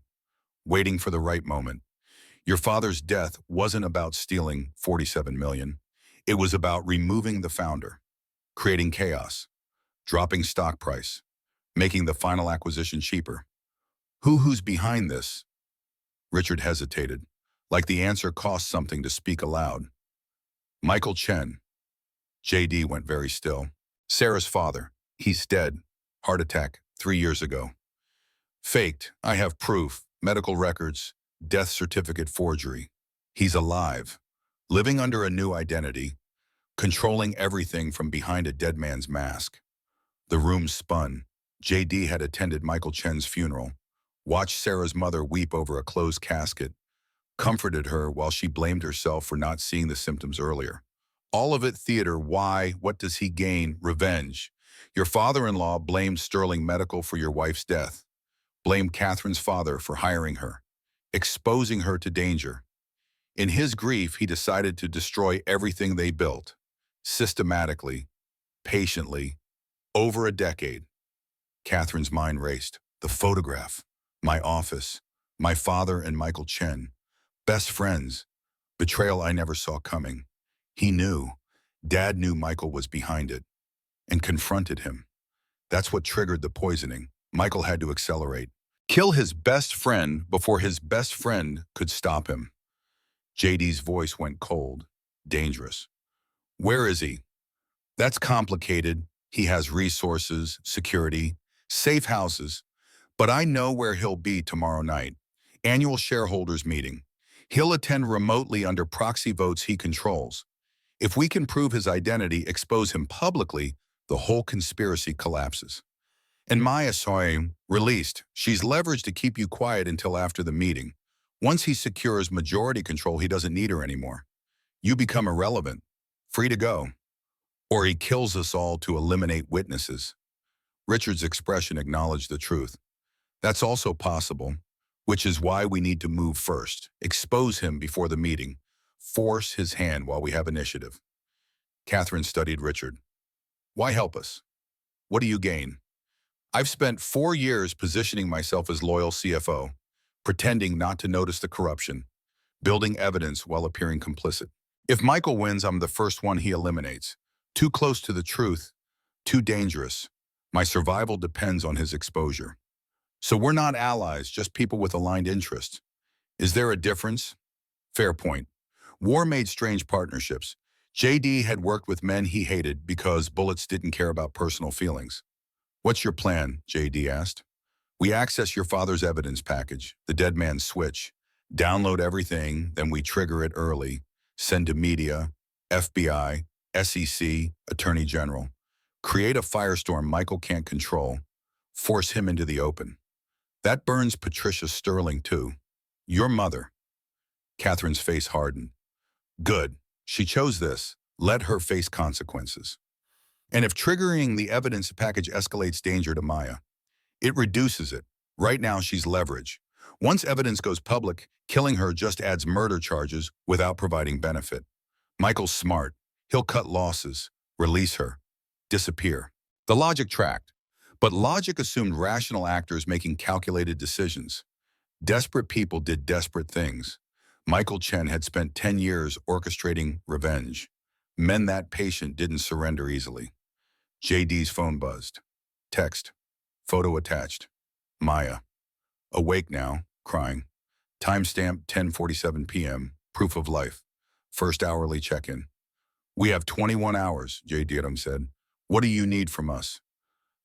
waiting for the right moment. Your father's death wasn't about stealing $47 million. It was about removing the founder, creating chaos, dropping stock price, making the final acquisition cheaper. Who's behind this? Richard hesitated, like the answer cost something to speak aloud. Michael Chen. JD went very still. Sarah's father. He's dead. Heart attack 3 years ago. Faked. I have proof. Medical records. Death certificate forgery. He's alive. Living under a new identity. Controlling everything from behind a dead man's mask. The room spun. JD had attended Michael Chen's funeral. Watched Sarah's mother weep over a closed casket. comforted her while she blamed herself for not seeing the symptoms earlier. All of it theater. Why? What does he gain? Revenge. Your father-in-law blamed Sterling Medical for your wife's death. Blamed Catherine's father for hiring her, exposing her to danger. In his grief, he decided to destroy everything they built, systematically, patiently, over a decade. Catherine's mind raced. The photograph, my office, my father and Michael Chen, best friends, betrayal I never saw coming. He knew. Dad knew Michael was behind it and confronted him. That's what triggered the poisoning. Michael had to accelerate. Kill his best friend before his best friend could stop him. JD's voice went cold, dangerous. Where is he? That's complicated. He has resources, security, safe houses. But I know where he'll be tomorrow night. Annual shareholders meeting. He'll attend remotely under proxy votes he controls. If we can prove his identity, expose him publicly, the whole conspiracy collapses. And Maya saw him released. She's leveraged to keep you quiet until after the meeting. Once he secures majority control, he doesn't need her anymore. You become irrelevant, free to go. Or he kills us all to eliminate witnesses. Richard's expression acknowledged the truth. That's also possible, which is why we need to move first. Expose him before the meeting. Force his hand while we have initiative. Catherine studied Richard. Why help us? What do you gain? I've spent 4 years positioning myself as loyal CFO, pretending not to notice the corruption, building evidence while appearing complicit. If Michael wins, I'm the first one he eliminates. Too close to the truth, too dangerous. My survival depends on his exposure. So we're not allies, just people with aligned interests. Is there a difference? Fair point. War made strange partnerships. JD had worked with men he hated because bullets didn't care about personal feelings. What's your plan? JD asked. We access your father's evidence package, the dead man's switch, download everything, then we trigger it early, send to media, FBI, SEC, Attorney General. Create a firestorm Michael can't control. Force him into the open. That burns Patricia Sterling too. Your mother. Catherine's face hardened. Good. She chose this. Let her face consequences. And if triggering the evidence package escalates danger to Maya, it reduces it. Right now, she's leverage. Once evidence goes public, killing her just adds murder charges without providing benefit. Michael's smart. He'll cut losses, release her, disappear. The logic tracked. But logic assumed rational actors making calculated decisions. Desperate people did desperate things. Michael Chen had spent 10 years orchestrating revenge. Men that patient didn't surrender easily. JD's phone buzzed. Text. Photo attached. Maya. Awake now, crying. Timestamp 10:47 p.m. Proof of life. First hourly check-in. We have 21 hours, JD said. What do you need from us?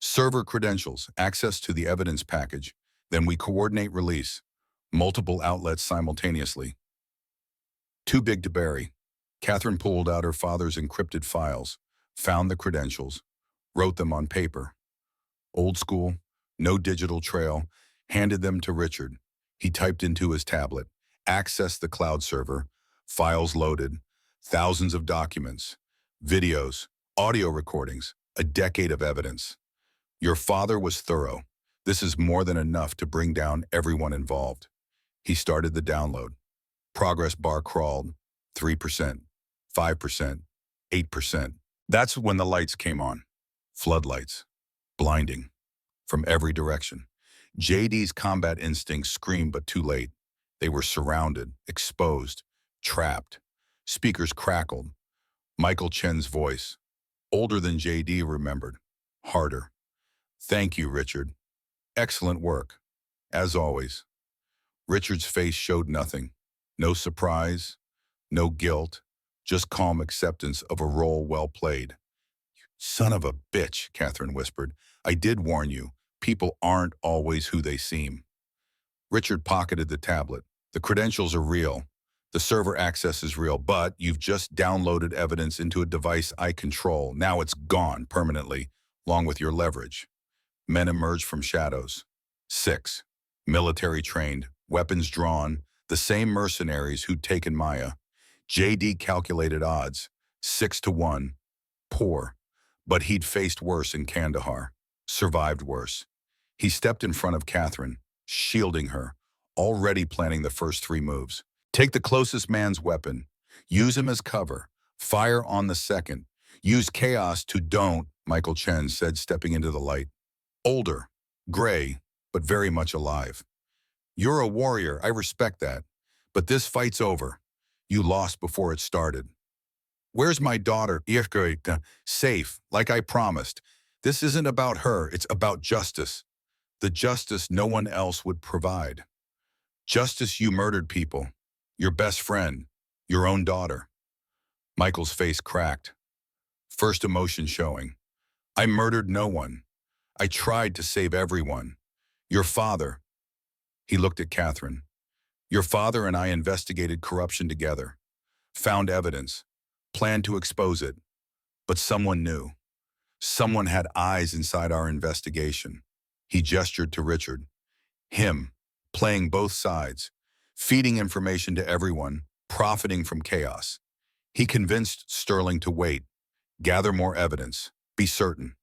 Server credentials, access to the evidence package. Then we coordinate release. Multiple outlets simultaneously. Too big to bury. Catherine pulled out her father's encrypted files, found the credentials, wrote them on paper. Old school, no digital trail, handed them to Richard. He typed into his tablet, accessed the cloud server, files loaded, thousands of documents, videos, audio recordings, a decade of evidence. Your father was thorough. This is more than enough to bring down everyone involved. He started the download. Progress bar crawled, 3%, 5%, 8%. That's when the lights came on. Floodlights. Blinding. From every direction. JD's combat instincts screamed, but too late. They were surrounded, exposed, trapped. Speakers crackled. Michael Chen's voice, older than JD, remembered. Harder. Thank you, Richard. Excellent work. As always. Richard's face showed nothing. No surprise, no guilt, just calm acceptance of a role well played. Son of a bitch, Catherine whispered. I did warn you. People aren't always who they seem. Richard pocketed the tablet. The credentials are real. The server access is real, but you've just downloaded evidence into a device I control. Now it's gone permanently, along with your leverage. Men emerged from shadows. 6. Military trained, weapons drawn, the The same mercenaries who'd taken Maya. JD calculated odds, 6-1. Poor. But he'd faced worse in Kandahar. Survived worse. He stepped in front of Catherine, shielding her, already planning the first 3 moves. Take the closest man's weapon. Use him as cover. Fire on the second. Use chaos to don't, Michael Chen said, stepping into the light. Older, gray, but very much alive. You're a warrior, I respect that. But this fight's over. You lost before it started. Where's my daughter? Safe, like I promised. This isn't about her, it's about justice. The justice no one else would provide. Justice you murdered people. Your best friend. Your own daughter. Michael's face cracked. First emotion showing. I murdered no one. I tried to save everyone. Your father. He looked at Catherine. Your father and I investigated corruption together. Found evidence. Planned to expose it. But someone knew. Someone had eyes inside our investigation. He gestured to Richard. Him, playing both sides, feeding information to everyone, profiting from chaos. He convinced Sterling to wait, gather more evidence, be certain.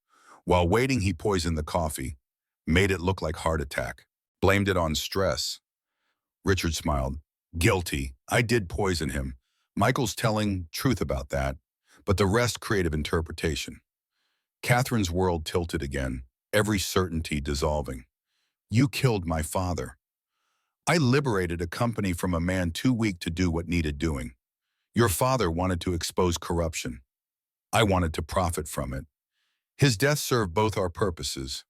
While waiting, he poisoned the coffee, made it look like heart attack, blamed it on stress. Richard smiled. Guilty. I did poison him. Michael's telling truth about that, but the rest creative interpretation. Catherine's world tilted again, every certainty dissolving. You killed my father. I liberated a company from a man too weak to do what needed doing. Your father wanted to expose corruption. I wanted to profit from it. His death served both our purposes.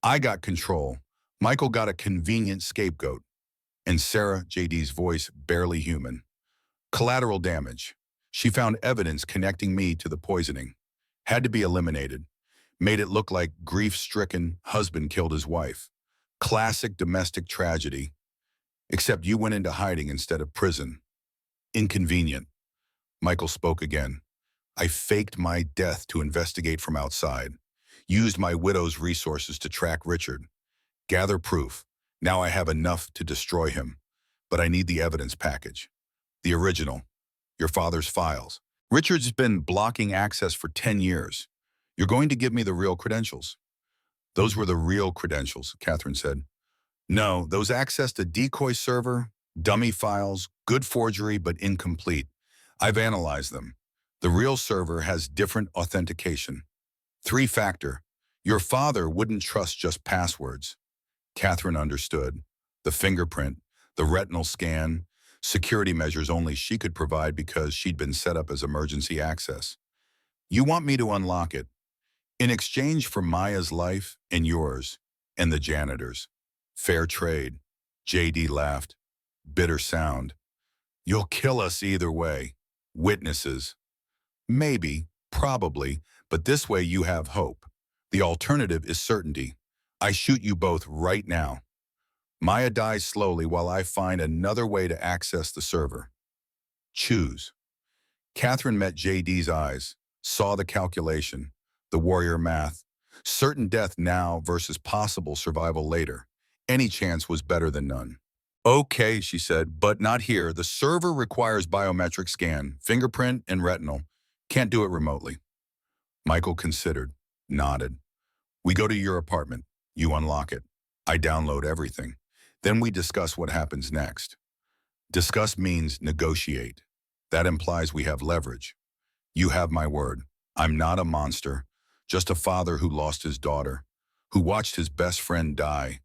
I got control. Michael got a convenient scapegoat. And Sarah, JD's voice, barely human. Collateral damage. She found evidence connecting me to the poisoning. Had to be eliminated. Made it look like grief-stricken husband killed his wife. Classic domestic tragedy. Except you went into hiding instead of prison. Inconvenient. Michael spoke again. I faked my death to investigate from outside. Used my widow's resources to track Richard. Gather proof. Now I have enough to destroy him. But I need the evidence package. The original. Your father's files. Richard's been blocking access for 10 years. You're going to give me the real credentials. Those were the real credentials, Catherine said. No, those accessed a decoy server, dummy files, good forgery but incomplete. I've analyzed them. The real server has different authentication. 3-factor. Your father wouldn't trust just passwords. Catherine understood. The fingerprint, the retinal scan, security measures only she could provide because she'd been set up as emergency access. You want me to unlock it. In exchange for Maya's life and yours, and the janitor's. Fair trade. JD laughed. Bitter sound. You'll kill us either way. Witnesses. Maybe, probably, but this way you have hope. The alternative is certainty. I shoot you both right now. Maya dies slowly while I find another way to access the server. Choose. Catherine met JD's eyes, saw the calculation, the warrior math. Certain death now versus possible survival later. Any chance was better than none. Okay, she said, but not here. The server requires biometric scan, fingerprint, and retinal. Can't do it remotely. Michael considered, nodded. We go to your apartment. You unlock it. I download everything. Then we discuss what happens next. Discuss means negotiate. That implies we have leverage. You have my word. I'm not a monster, just a father who lost his daughter, who watched his best friend die,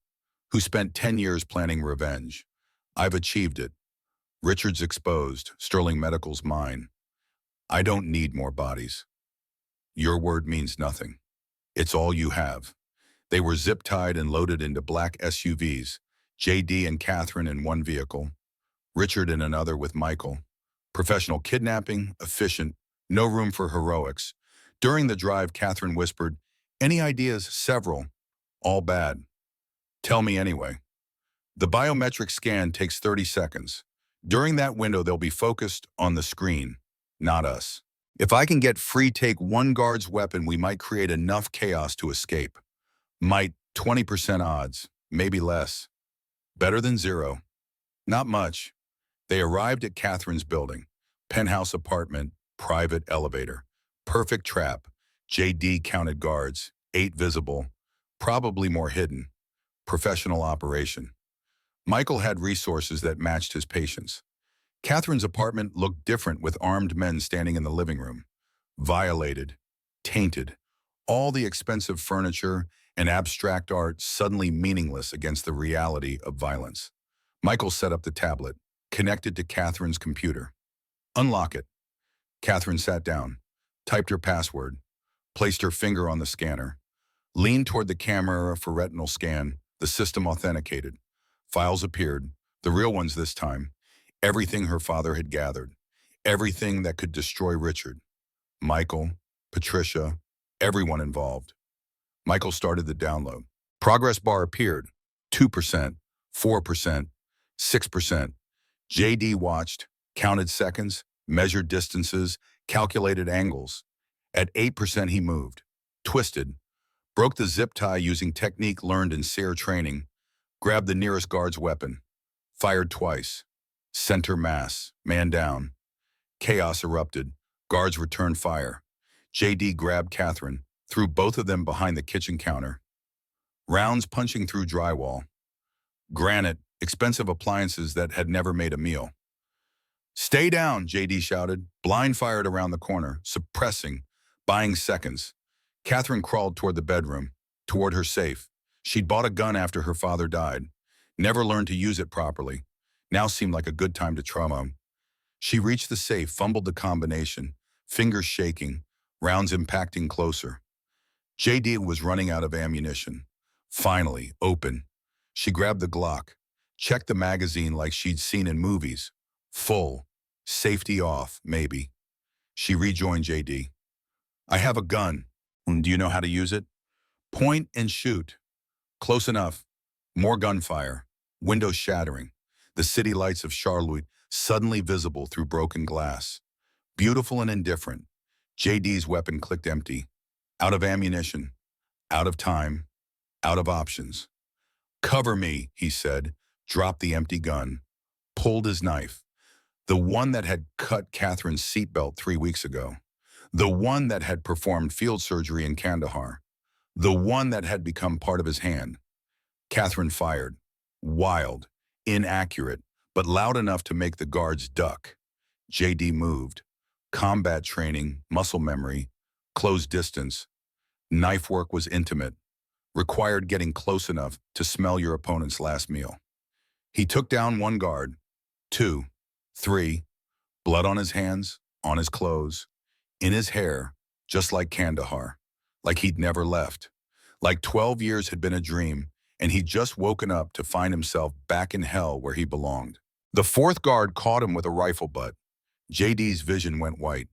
who spent 10 years planning revenge. I've achieved it. Richard's exposed, Sterling Medical's mine. I don't need more bodies. Your word means nothing. It's all you have. They were zip-tied and loaded into black SUVs, JD and Catherine in one vehicle, Richard in another with Michael. Professional kidnapping, efficient, no room for heroics. During the drive, Catherine whispered, any ideas? Several. All bad. Tell me anyway. The biometric scan takes 30 seconds. During that window, they'll be focused on the screen, not us. If I can get free take one guard's weapon, we might create enough chaos to escape. Might, 20% odds, maybe less. Better than zero. Not much. They arrived at Catherine's building. Penthouse apartment, private elevator. Perfect trap. JD counted guards, 8 visible, probably more hidden. Professional operation. Michael had resources that matched his patience. Catherine's apartment looked different with armed men standing in the living room. Violated, tainted, all the expensive furniture and abstract art suddenly meaningless against the reality of violence. Michael set up the tablet, connected to Catherine's computer. Unlock it. Catherine sat down, typed her password, placed her finger on the scanner, leaned toward the camera for retinal scan. The system authenticated. Files appeared, the real ones this time. Everything her father had gathered. Everything that could destroy Richard. Michael, Patricia, everyone involved. Michael started the download. Progress bar appeared. 2%, 4%, 6%. JD watched, counted seconds, measured distances, calculated angles. At 8% he moved, twisted, broke the zip tie using technique learned in SEER training, grabbed the nearest guard's weapon, fired twice. Center mass, man down. Chaos erupted. Guards returned fire. JD grabbed Catherine, threw both of them behind the kitchen counter. Rounds punching through drywall. Granite, expensive appliances that had never made a meal. Stay down, JD shouted, blind fired around the corner, suppressing, buying seconds. Catherine crawled toward the bedroom, toward her safe. She'd bought a gun after her father died. Never learned to use it properly. Now seemed like a good time to trauma him. She reached the safe, fumbled the combination, fingers shaking, rounds impacting closer. JD was running out of ammunition. Finally, open. She grabbed the Glock, checked the magazine like she'd seen in movies. Full. Safety off, maybe. She rejoined JD. I have a gun. Do you know how to use it? Point and shoot. Close enough. More gunfire. Windows shattering. The city lights of Charlotte suddenly visible through broken glass. Beautiful and indifferent. JD's weapon clicked empty. Out of ammunition. Out of time. Out of options. Cover me, he said, dropped the empty gun, pulled his knife. The one that had cut Catherine's seatbelt 3 weeks ago. The one that had performed field surgery in Kandahar. The one that had become part of his hand. Catherine fired. Wild, inaccurate, but loud enough to make the guards duck. JD moved. Combat training, muscle memory, close distance. Knife work was intimate. Required getting close enough to smell your opponent's last meal. He took down 1 guard, 2, 3, blood on his hands, on his clothes, in his hair, just like Kandahar, like he'd never left, like 12 years had been a dream, and he'd just woken up to find himself back in hell where he belonged. The 4th guard caught him with a rifle butt. JD's vision went white,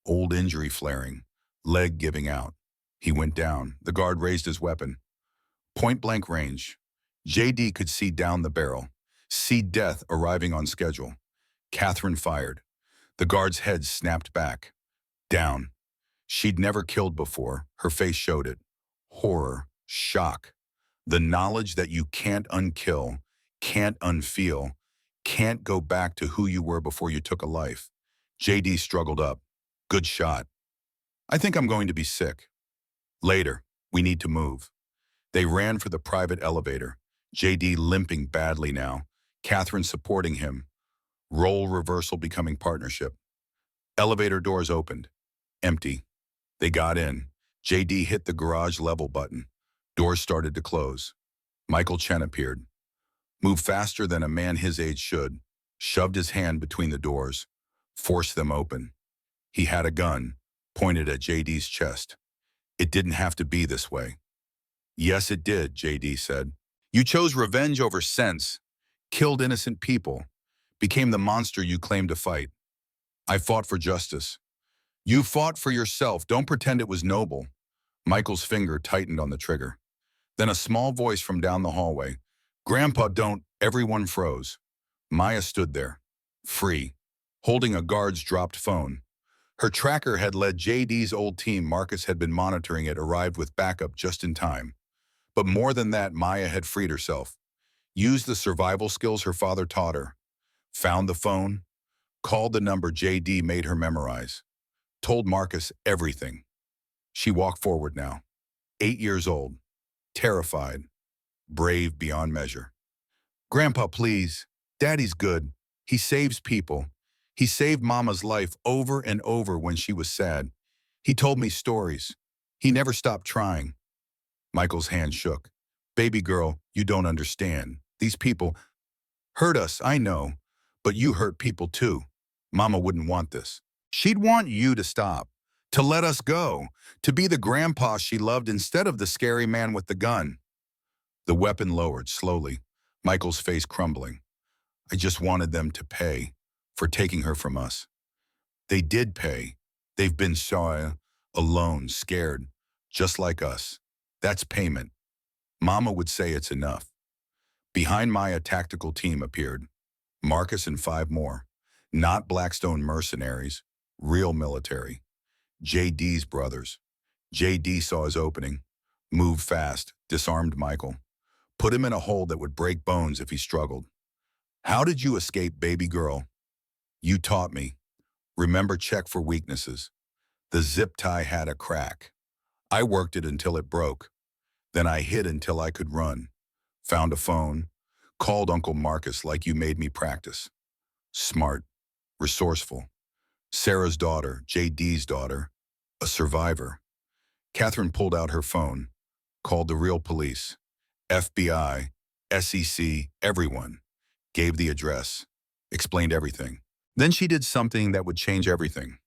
old injury flaring, leg giving out. He went down. The guard raised his weapon. Point-blank range. JD could see down the barrel, see death arriving on schedule. Catherine fired. The guard's head snapped back. Down. She'd never killed before. Her face showed it. Horror. Shock. The knowledge that you can't unkill, can't unfeel, can't go back to who you were before you took a life. JD struggled up. Good shot. I think I'm going to be sick. Later. We need to move. They ran for the private elevator. JD limping badly now. Catherine supporting him. Role reversal becoming partnership. Elevator doors opened. Empty. They got in. JD hit the garage level button. Doors started to close. Michael Chen appeared. Moved faster than a man his age should. Shoved his hand between the doors. Forced them open. He had a gun, pointed at JD's chest. It didn't have to be this way. Yes, it did, JD said. You chose revenge over sense, killed innocent people, became the monster you claimed to fight. I fought for justice. You fought for yourself. Don't pretend it was noble. Michael's finger tightened on the trigger. Then a small voice from down the hallway. Grandpa, don't. Everyone froze. Maya stood there, free, holding a guard's dropped phone. Her tracker had led JD's old team. Marcus had been monitoring it, arrived with backup just in time. But more than that, Maya had freed herself. Used the survival skills her father taught her. Found the phone, called the number JD made her memorize, told Marcus everything. She walked forward now, 8 years old, terrified, brave beyond measure. Grandpa, please. Daddy's good. He saves people. He saved Mama's life over and over when she was sad. He told me stories. He never stopped trying. Michael's hand shook. Baby girl, you don't understand. These people hurt us, I know, but you hurt people too. Mama wouldn't want this. She'd want you to stop, to let us go, to be the grandpa she loved instead of the scary man with the gun. The weapon lowered slowly, Michael's face crumbling. I just wanted them to pay for taking her from us. They did pay. They've been shy, alone, scared, just like us. That's payment. Mama would say it's enough. Behind Maya, a tactical team appeared. Marcus and 5 more. Not Blackstone mercenaries, real military. JD's brothers. JD saw his opening, moved fast, disarmed Michael, put him in a hole that would break bones if he struggled. How did you escape, baby girl? You taught me. Remember, check for weaknesses. The zip tie had a crack. I worked it until it broke. Then I hid until I could run. Found a phone. Called Uncle Marcus like you made me practice. Smart. Resourceful. Sarah's daughter, JD's daughter. A survivor. Catherine pulled out her phone. Called the real police. FBI, SEC, everyone. Gave the address. Explained everything. Then she did something that would change everything.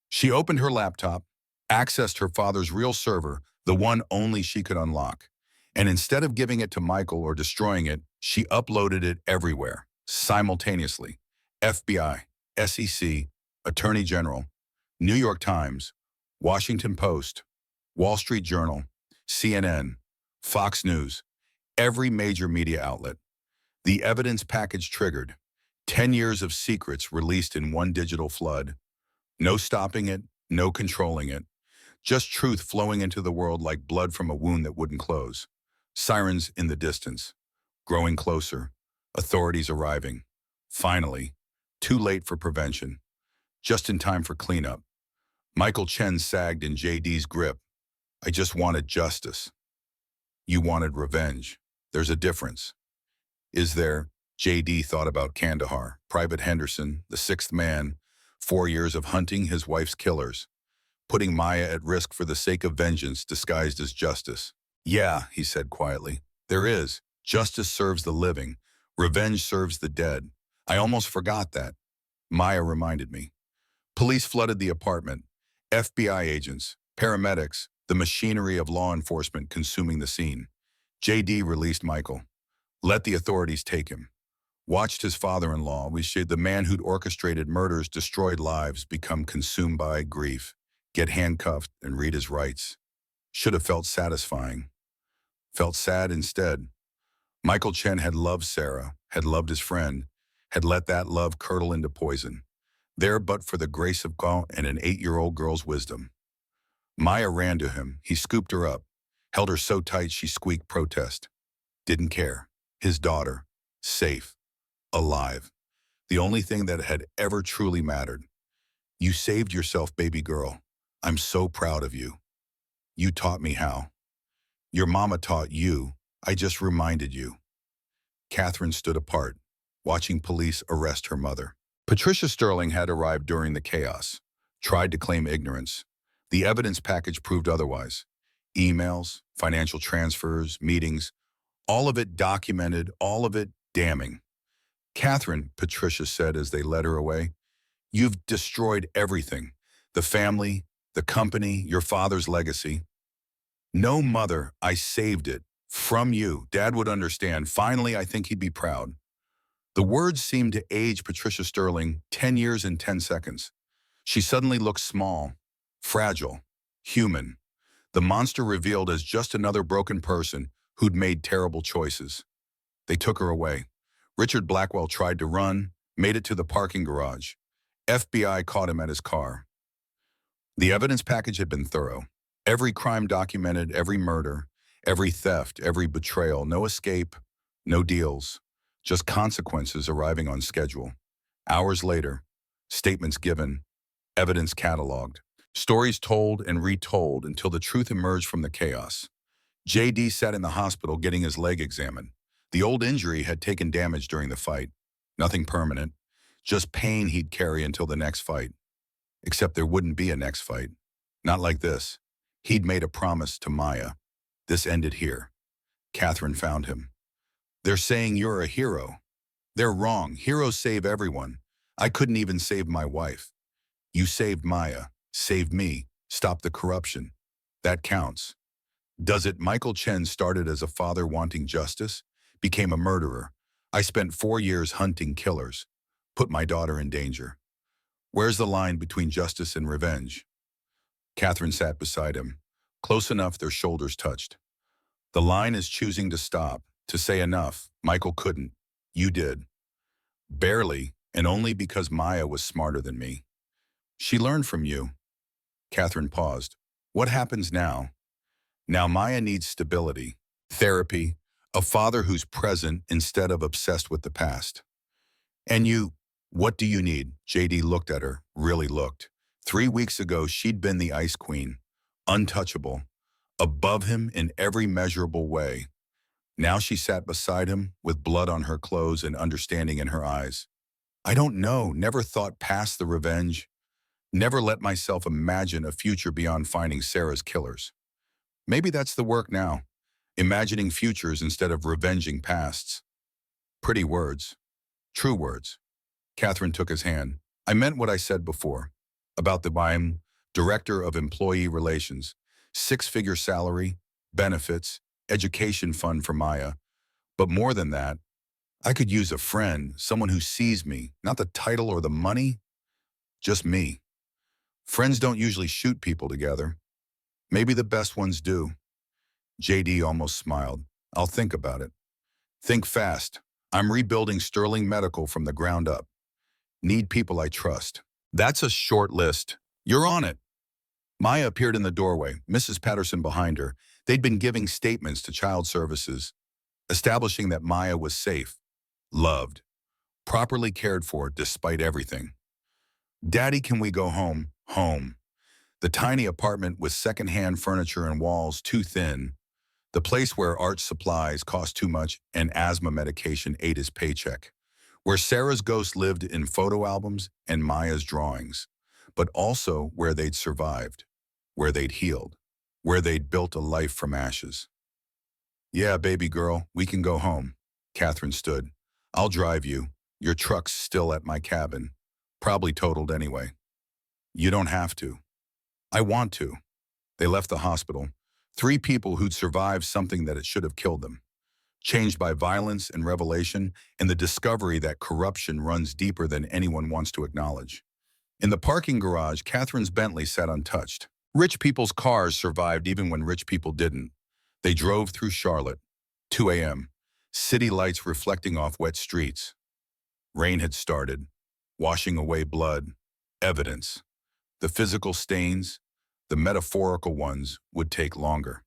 She opened her laptop, accessed her father's real server, the one only she could unlock. And instead of giving it to Michael or destroying it, she uploaded it everywhere, simultaneously. FBI, SEC, Attorney General, New York Times, Washington Post, Wall Street Journal, CNN, Fox News, every major media outlet. The evidence package triggered. 10 years of secrets released in one digital flood. No stopping it, no controlling it. Just truth flowing into the world like blood from a wound that wouldn't close. Sirens in the distance. Growing closer. Authorities arriving. Finally. Too late for prevention. Just in time for cleanup. Michael Chen sagged in JD's grip. I just wanted justice. You wanted revenge. There's a difference. Is there? JD thought about Kandahar, Private Henderson, the 6th man, 4 years of hunting his wife's killers, putting Maya at risk for the sake of vengeance disguised as justice. Yeah, he said quietly, there is. Justice serves the living. Revenge serves the dead. I almost forgot that. Maya reminded me. Police flooded the apartment. FBI agents, paramedics, the machinery of law enforcement consuming the scene. JD released Michael. Let the authorities take him. Watched his father-in-law, the man who'd orchestrated murders, destroyed lives, become consumed by grief, get handcuffed and read his rights. Should have felt satisfying. Felt sad instead. Michael Chen had loved Sarah, had loved his friend, had let that love curdle into poison. There but for the grace of God and an 8-year-old girl's wisdom. Maya ran to him. He scooped her up, held her so tight she squeaked protest. Didn't care. His daughter, safe. Alive. The only thing that had ever truly mattered. You saved yourself, baby girl. I'm so proud of you. You taught me how. Your mama taught you. I just reminded you. Catherine stood apart, watching police arrest her mother. Patricia Sterling had arrived during the chaos, tried to claim ignorance. The evidence package proved otherwise. Emails, financial transfers, meetings, all of it documented, all of it damning. Catherine, Patricia said as they led her away, you've destroyed everything. The family, the company, your father's legacy. No, mother, I saved it. From you. Dad would understand. Finally, I think he'd be proud. The words seemed to age Patricia Sterling 10 years and 10 seconds. She suddenly looked small, fragile, human. The monster revealed as just another broken person who'd made terrible choices. They took her away. Richard Blackwell tried to run, made it to the parking garage. FBI caught him at his car. The evidence package had been thorough. Every crime documented, every murder, every theft, every betrayal, no escape, no deals, just consequences arriving on schedule. Hours later, statements given, evidence cataloged, stories told and retold until the truth emerged from the chaos. JD sat in the hospital getting his leg examined. The old injury had taken damage during the fight. Nothing permanent, just pain he'd carry until the next fight. Except there wouldn't be a next fight. Not like this. He'd made a promise to Maya. This ended here. Catherine found him. They're saying you're a hero. They're wrong. Heroes save everyone. I couldn't even save my wife. You saved Maya, saved me, stopped the corruption. That counts. Does it? Michael Chen started as a father wanting justice, became a murderer. I spent 4 years hunting killers, put my daughter in danger. Where's the line between justice and revenge? Catherine sat beside him, close enough their shoulders touched. The line is choosing to stop, to say enough. Michael couldn't. You did. Barely, and only because Maya was smarter than me. She learned from you. Catherine paused. What happens now? Now Maya needs stability, therapy, a father who's present instead of obsessed with the past. And you, what do you need? JD looked at her, really looked. 3 weeks ago, she'd been the ice queen, untouchable, above him in every measurable way. Now she sat beside him with blood on her clothes and understanding in her eyes. I don't know, never thought past the revenge, never let myself imagine a future beyond finding Sarah's killers. Maybe that's the work now, imagining futures instead of revenging pasts. Pretty words, true words. Catherine took his hand. I meant what I said before, about the I'm Director of Employee Relations, 6-figure salary, benefits, education fund for Maya. But more than that, I could use a friend, someone who sees me, not the title or the money, just me. Friends don't usually shoot people together. Maybe the best ones do. JD almost smiled. I'll think about it. Think fast. I'm rebuilding Sterling Medical from the ground up. Need people I trust. That's a short list. You're on it. Maya appeared in the doorway, Mrs. Patterson behind her. They'd been giving statements to child services, establishing that Maya was safe, loved, properly cared for despite everything. Daddy, can we go home? Home. The tiny apartment with secondhand furniture and walls too thin. The place where art supplies cost too much and asthma medication ate his paycheck. Where Sarah's ghost lived in photo albums and Maya's drawings. But also where they'd survived, where they'd healed, where they'd built a life from ashes. Yeah, baby girl, we can go home. Catherine stood. I'll drive you. Your truck's still at my cabin. Probably totaled anyway. You don't have to. I want to. They left the hospital. 3 people who'd survived something that it should have killed them. Changed by violence and revelation and the discovery that corruption runs deeper than anyone wants to acknowledge. In the parking garage, Catherine's Bentley sat untouched. Rich people's cars survived even when rich people didn't. They drove through Charlotte. 2 a.m. City lights reflecting off wet streets. Rain had started, washing away blood, evidence. The physical stains, the metaphorical ones, would take longer.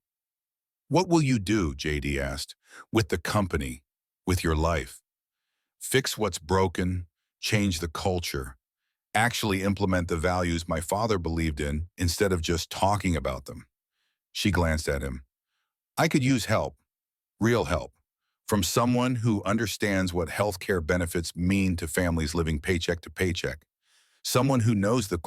What will you do, JD asked, with the company, with your life? Fix what's broken, change the culture, actually implement the values my father believed in instead of just talking about them. She glanced at him. I could use help, real help, from someone who understands what healthcare benefits mean to families living paycheck to paycheck, someone who knows the